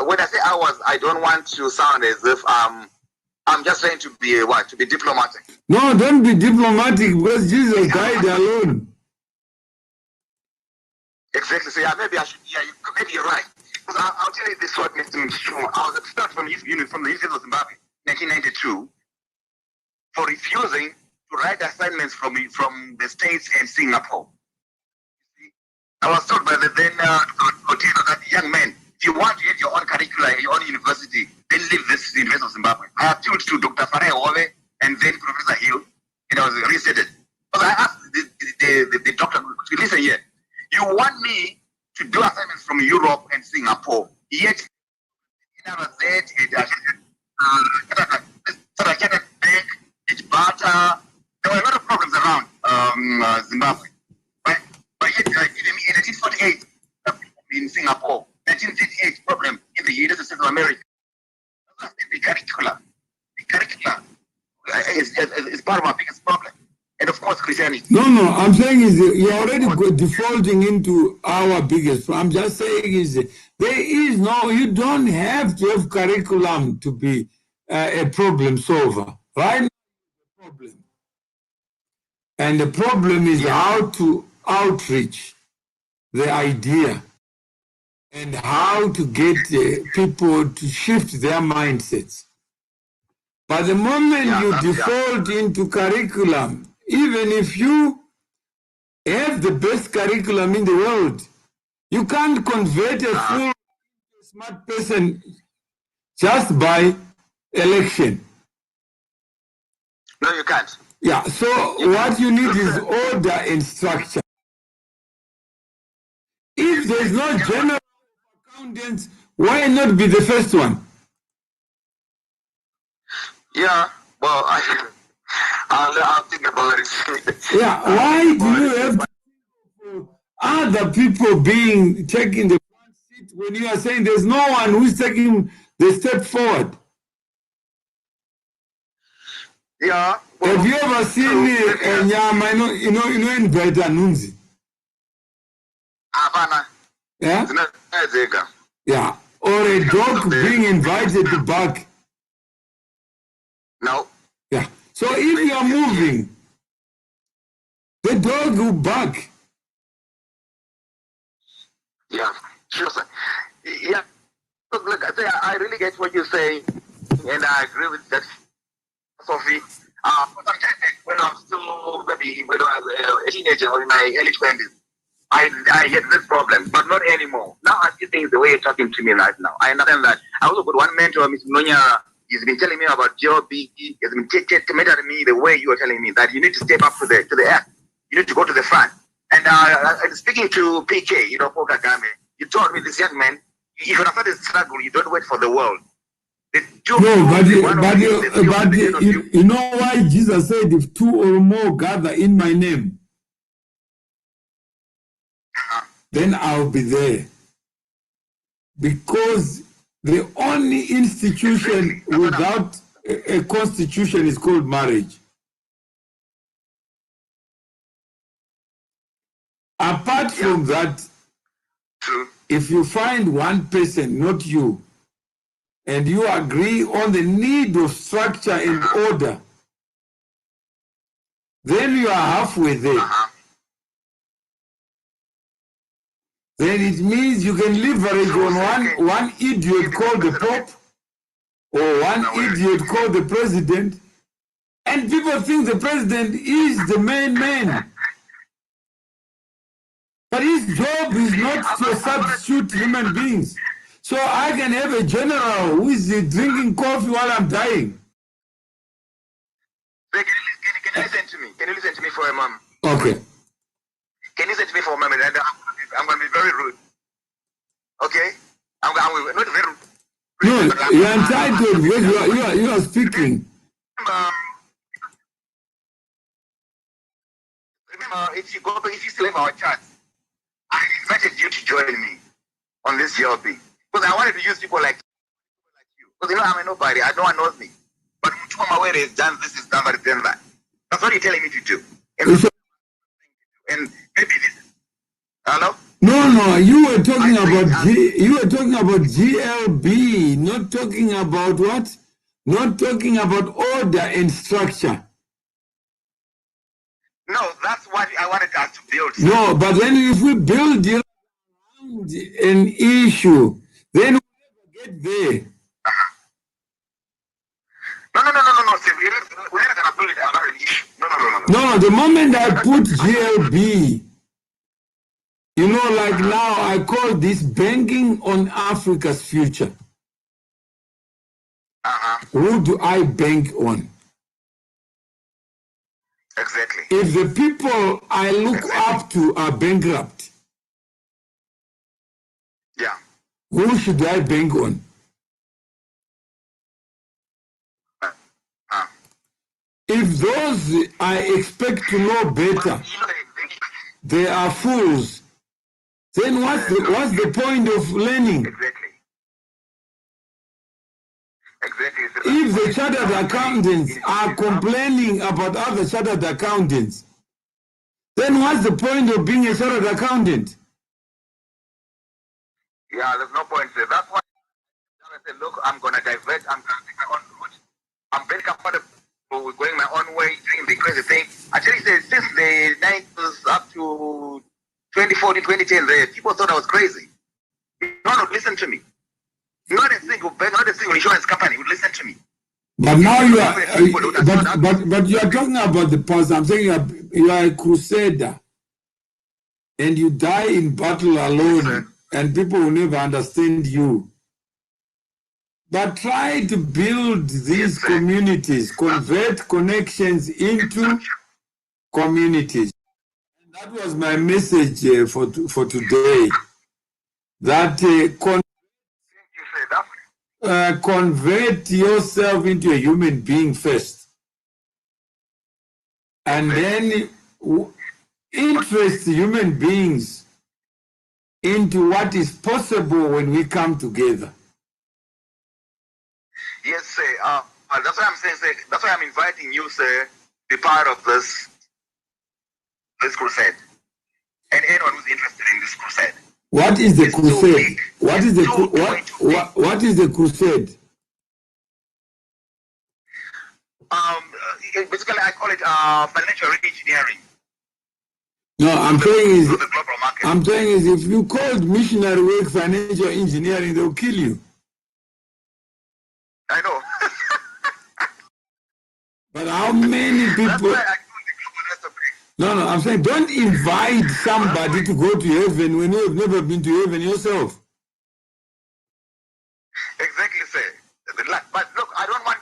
when I say ours, I don't want to sound as if I'm I'm just trying to be what? To be diplomatic. No, don't be diplomatic because Jesus died alone. Exactly. So yeah, maybe I should. Yeah, maybe you're right. Because I'll tell you this what makes me sure. I was expelled from the University of Zimbabwe, 1992, for refusing to write assignments from the States and Singapore. I was told by the then that young man, if you want to have your own curricula, your own university, then leave this University of Zimbabwe. I appealed to Dr. Farai Ove and then Professor Hill, and I was reinstated. But I asked the doctor, listen here, you want me to do assignments from Europe and Singapore, yet Bank, Barter, there were a lot of problems around Zimbabwe. But yet, in 1948, in Singapore, 1938 problem in the United States of America. The curriculum is part of our biggest problem. And of course, Christianity. No, I'm saying is you're already defaulting into our biggest problem. I'm just saying is there is no, you don't have to have curriculum to be a problem solver, right? Problem. And the problem is how to outreach the idea and how to get people to shift their mindsets. But the moment you default into curriculum, even if you have the best curriculum in the world, you can't convert a full smart person just by election. No, you can't. Yeah, so what you need is order and structure. If there's no general accountants, why not be the first one? Yeah, well, I'll think about it. Yeah, why do you have to think of other people being taking the front seat when you are saying there's no one who's taking the step forward? Yeah. Well, have you ever seen Nyama, in Beta Nunzi? Yeah? Yeah. Or a dog being invited to bark? No. Yeah. So if you are moving, the dog will bark. Yeah, sure, sir. Yeah. Look, I really get what you're saying, and I agree with that, Sophie. Sometimes when I'm still maybe when I was a teenager or in my early 20s, I had this problem, but not anymore. Now I see things the way you're talking to me right now. I understand that. I also got one mentor, Mr. Nonya. He's been telling me about GOB. He's been mentoring me the way you are telling me that you need to step up to the app. You need to go to the front. And speaking to PK, Paul Kagame, he told me, this young man, if you have started struggle, you don't wait for the world. No, but you know why Jesus said, if two or more gather in my name, then I'll be there. Because the only institution without a constitution is called marriage. Apart from that, if you find one person, not you, and you agree on the need of structure and order, then you are halfway there. Then it means you can leverage on one idiot called the Pope or one idiot called the President, and people think the President is the main man. But his job is not to substitute human beings. So I can have a general who is drinking coffee while I'm dying. Can you listen to me? Can you listen to me for a moment? Okay. Can you listen to me for a moment? I'm going to be very rude. Okay? I'm not very rude. No, you're entitled because you are speaking. Remember, if you still have our chat, I invited you to join me on this job. Because I wanted to use people like you. Because I'm a nobody. No one knows me. But Mtuama is done this, is done that. That's what you're telling me to do. And maybe this. Hello? No, you were talking about GLB, not talking about what? not talking about order and structure. No, that's what I wanted us to build. No, but then if we build around an issue, then we'll never get there. No. See, we're not gonna build it around an issue. No. No, the moment I put GLB, you know, like now I call this banking on Africa's future. Who do I bank on? Exactly. If the people I look up to are bankrupt, yeah, who should I bank on? If those I expect to know better, they are fools, then what's the point of learning? Exactly. If the chartered accountants are complaining about other chartered accountants, then what's the point of being a chartered accountant? Yeah, there's no point there. That's why I said, look, I'm going to divert. I'm going to take my own route. I'm very comfortable with going my own way, doing the crazy thing. Actually, since the 90s up to 2014, 2010, people thought I was crazy. No one would listen to me. Not a single bank, not a single insurance company would listen to me. But now you are, but you are talking about the past. I'm saying you are a crusader, and you die in battle alone, yes, and people will never understand you. But try to build these communities, convert connections into communities. And that was my message for today. That convert yourself into a human being first, and then interest human beings into what is possible when we come together. Yes, sir. That's what I'm saying, sir. That's why I'm inviting you, sir, to be part of this crusade, and anyone who's interested in this crusade. What is the crusade? What is the crusade? Basically, I call it financial re-engineering. No, I'm saying is if you called missionary work financial engineering, they'll kill you. I know. But how many people? No, I'm saying don't invite somebody to go to heaven when you have never been to heaven yourself. Exactly, sir. But look, I don't want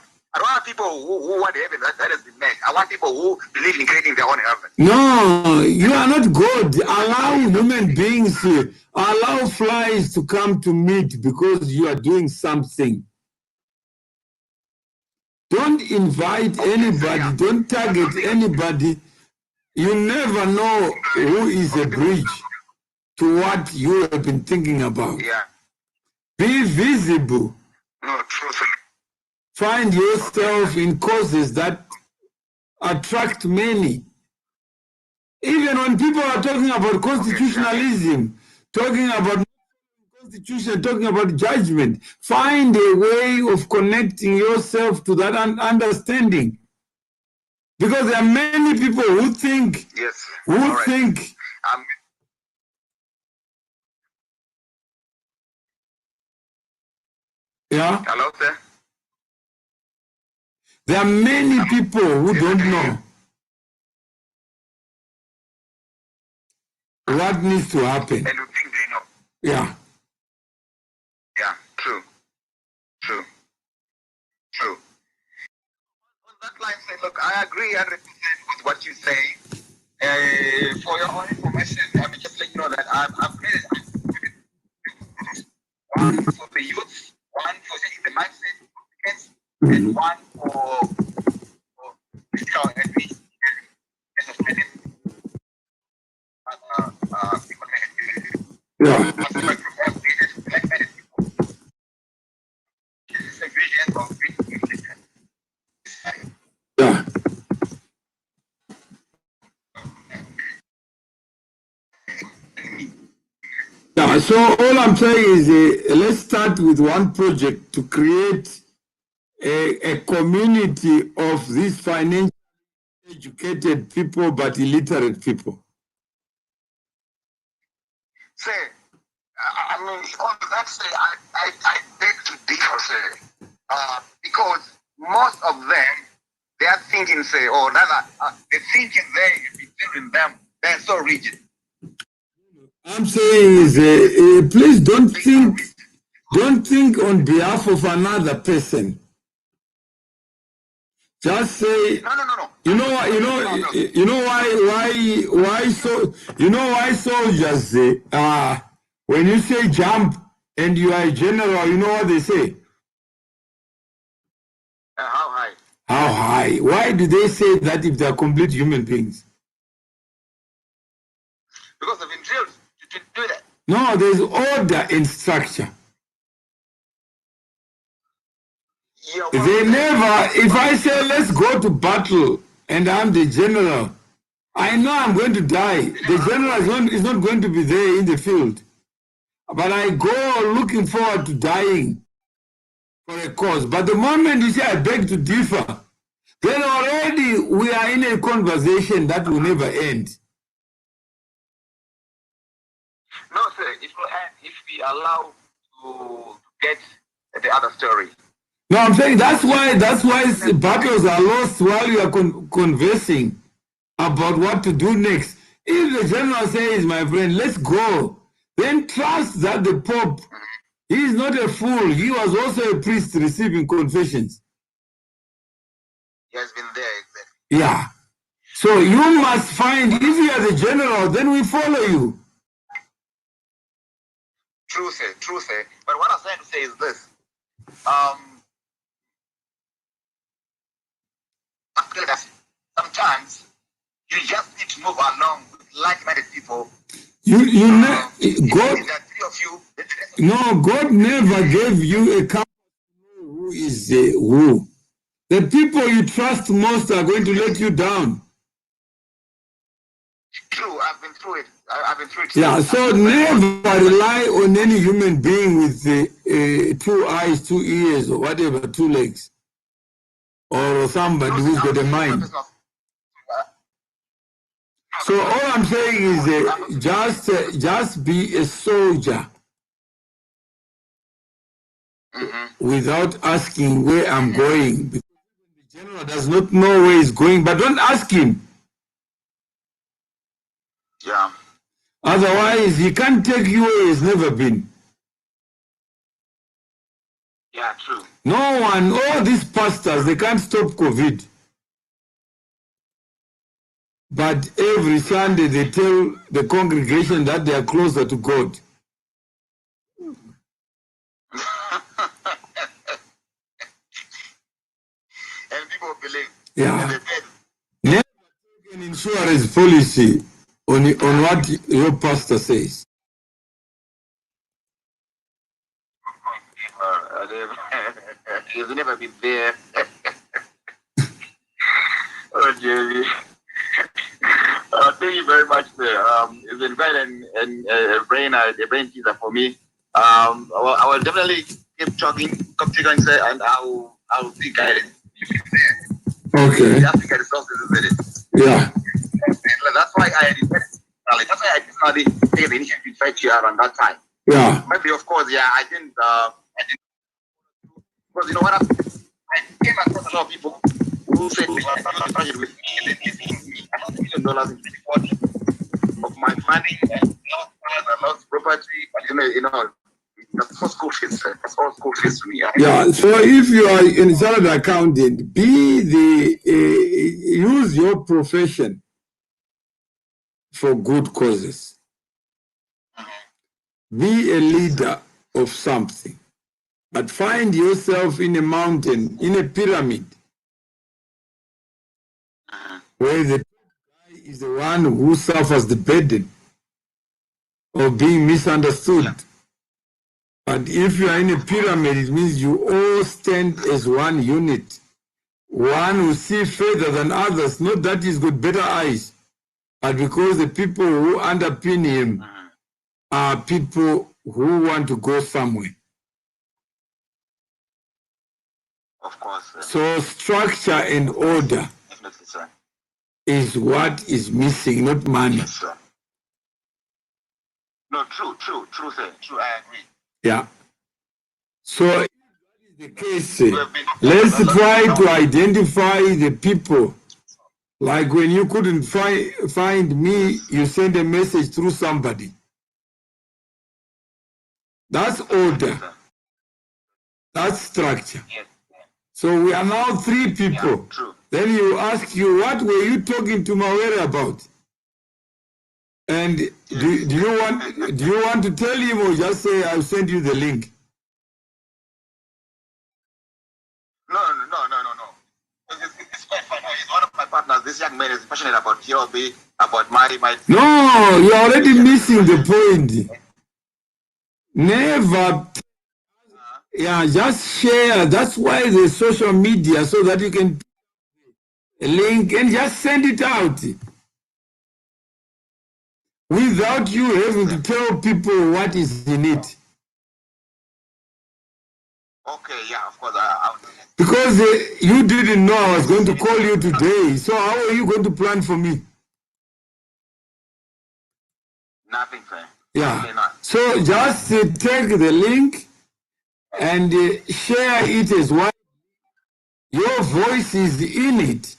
people who want heaven that has been made. I want people who believe in creating their own heaven. No, you are not God. Allow human beings, allow flies to come to meet because you are doing something. Don't invite anybody. Don't target anybody. You never know who is a bridge to what you have been thinking about. Yeah. Be visible. No, truthfully. Find yourself in causes that attract many. Even when people are talking about constitutionalism, talking about constitution, talking about judgment, find a way of connecting yourself to that understanding. Because there are many people who think, yes, yeah. Hello, sir. There are many people who don't know what needs to happen. And who think they know. Yeah. Yeah, true. On that line, say, look, I agree 100% with what you say. For your own information, let me just let you know that I've created one for the youth, one for changing the mindset, and one for physical and people. Yeah. Yeah. Yeah, so all I'm saying is let's start with one project to create a community of these financially educated people but illiterate people. Say, I mean, on that say, I beg to differ, say, because most of them, they are thinking, say, or rather, the thinking they between them, they're so rigid. I'm saying is, please don't think on behalf of another person. Just say, no. You know why? You know why? So you know why soldiers say, when you say jump and you are a general, you know what they say? How high? How high? Why do they say that if they are complete human beings? Because they've been drilled to do that. No, there's order and structure. Yeah, They never, if I say let's go to battle and I'm the general, I know I'm going to die. The general is not going to be there in the field. But I go looking forward to dying for a cause. But the moment you say I beg to differ, then already we are in a conversation that will never end. No, sir. If we allow to get the other story. No, I'm saying that's why battles are lost while you are conversing about what to do next. If the general says, my friend, let's go, then trust that the Pope, he is not a fool. He was also a priest receiving confessions. He has been there, exactly. Yeah. So you must find, if you are the general, then we follow you. True, sir. But what I'm trying to say is this. Sometimes you just need to move along with like-minded people. God, there are three of you. No, God never gave you a company who is who. The people you trust most are going to let you down. True, I've been through it. I've been through it. Yeah, so never rely on any human being with 2 eyes, 2 ears, or whatever, 2 legs. Or somebody who's got a mind. So all I'm saying is just be a soldier without asking where I'm going. Because the general does not know where he's going, but don't ask him. Yeah. Otherwise, he can't take you where he's never been. Yeah, true. No one, all these pastors, they can't stop COVID. But every Sunday they tell the congregation that they are closer to God. And people believe. Yeah. Never take an insurance policy on what your pastor says. You've never been there. Oh, Jerry. Thank you very much, sir. It's been quite a brain teaser for me. Well, I will definitely keep talking, sir, and I'll be guided. Okay. The Africa resources, isn't it? Yeah. That's why I personally take the initiative to fight you around that time. Yeah. Maybe, of course, yeah, I didn't, because you know what happened? I came across a lot of people who said they were targeted with me $1 million in 2040 of my money and lost property, but you know, that's all school fees. That's all school fees to me. Yeah. So if you are in salary accountant, use your profession for good causes. Be a leader of something, but find yourself in a mountain, in a pyramid, where the guy is the one who suffers the burden of being misunderstood. Yeah. But if you are in a pyramid, it means you all stand as one unit. One who sees further than others, not that he's got better eyes, but because the people who underpin him are people who want to go somewhere. Of course. So structure and order Definitely, sir. is what is missing, not money. Yes, sir. No, true, sir. True, I agree. Yeah. So if that is the case, let's try to identify the people. Like when you couldn't find me, you send a message through somebody. That's order. That's structure. Yes. So we are now 3 people. Yeah, true. Then you ask you, what were you talking to Mawere about? And do you want to tell him or just say I'll send you the link? No. It's quite fun. He's one of my partners. This young man is passionate about GLB, about my. No, you're already missing the point. Never. Yeah, just share. That's why there's social media, so that you can link and just send it out. Without you having to tell people what is in it. Okay, yeah, of course. Because you didn't know I was going to call you today. So how are you going to plan for me? Nothing, sir. Yeah. So just take the link and share it as well. Your voice is in it.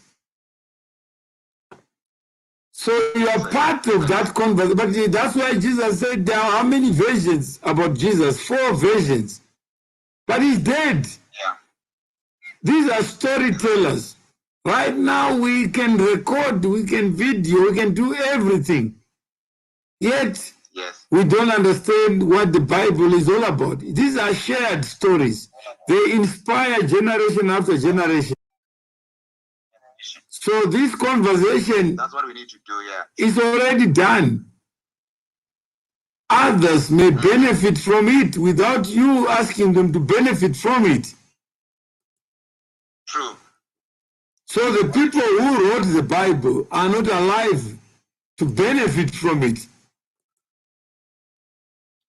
So you are part of that conversation. But that's why Jesus said there are how many versions about Jesus? 4 versions. But he's dead. Yeah. These are storytellers. Right now we can record, we can video, we can do everything. Yet yes, we don't understand what the Bible is all about. These are shared stories. They inspire generation after generation. So this conversation, that's what we need to do, yeah, is already done. Others may benefit from it without you asking them to benefit from it. True. So the people who wrote the Bible are not alive to benefit from it.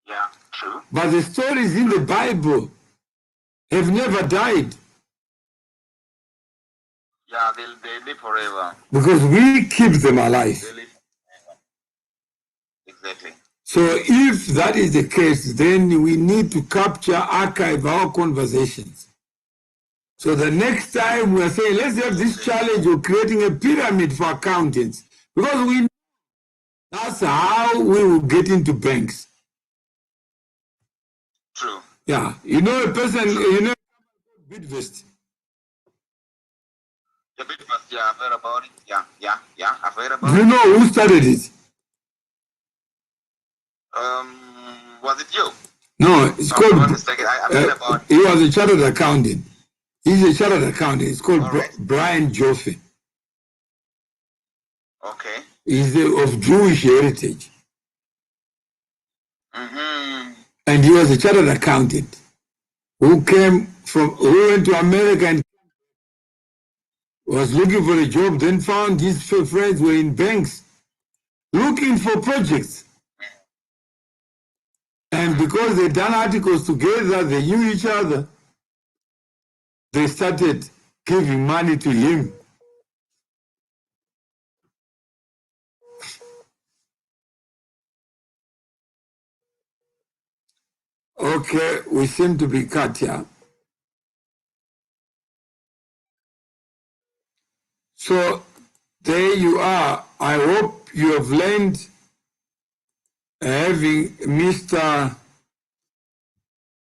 Yeah, true. But the stories in the Bible have never died. Yeah, they live forever. Because we keep them alive. They live forever. Exactly. So if that is the case, then we need to capture, archive our conversations. So the next time we are saying, let's have this challenge of creating a pyramid for accountants. Because we know that's how we will get into banks. True. Yeah. You know a person, you know Bidvest. The Bidvest, yeah, I've heard about it. Yeah, I've heard about Do you it. know who started it? Was it you? No, it's called. I've heard about he was a chartered accountant. He's a chartered accountant. It's called Brian Joffe. Okay. He's of Jewish heritage. Mm-hmm. And he was a chartered accountant who went to America and was looking for a job, then found his friends were in banks looking for projects. And because they'd done articles together, they knew each other, they started giving money to him. Okay, we seem to be cut here. So there you are. I hope you have learned. Having Mr.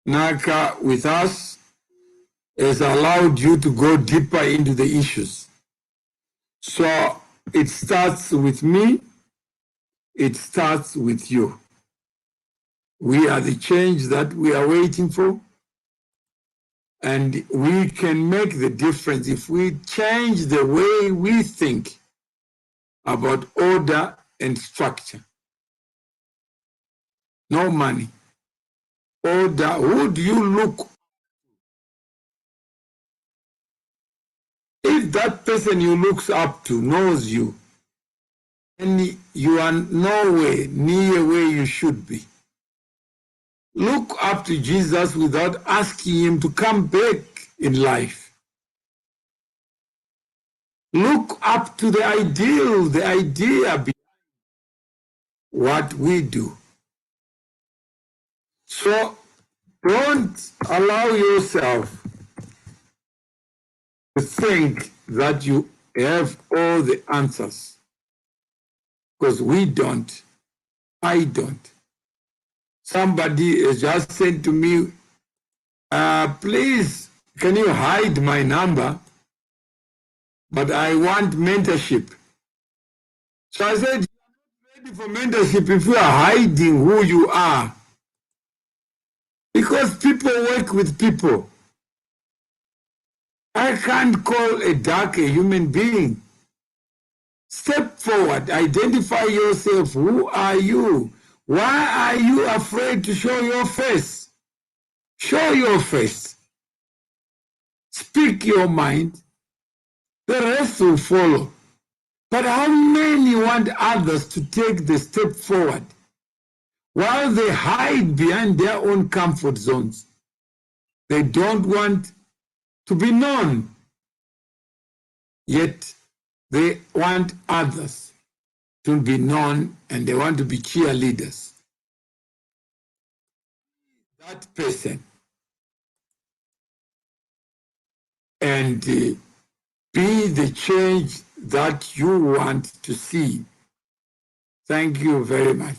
Naka with us has allowed you to go deeper into the issues. So it starts with me, it starts with you. We are the change that we are waiting for, and we can make the difference if we change the way we think about order and structure. No money. Order. Who do you look? If that person you look up to knows you, and you are nowhere near where you should be, look up to Jesus without asking him to come back in life. Look up to the ideal, the idea behind what we do. So don't allow yourself to think that you have all the answers, because we don't. I don't. Somebody has just said to me, please, can you hide my number? But I want mentorship. So I said, you're not ready for mentorship if you are hiding who you are. Because people work with people. I can't call a dark a human being. Step forward, identify yourself. Who are you? Why are you afraid to show your face? Show your face. Speak your mind. The rest will follow. But how many want others to take the step forward while they hide behind their own comfort zones? They don't want to be known, yet they want others to be known, and they want to be cheerleaders. That person, and be the change that you want to see. Thank you very much.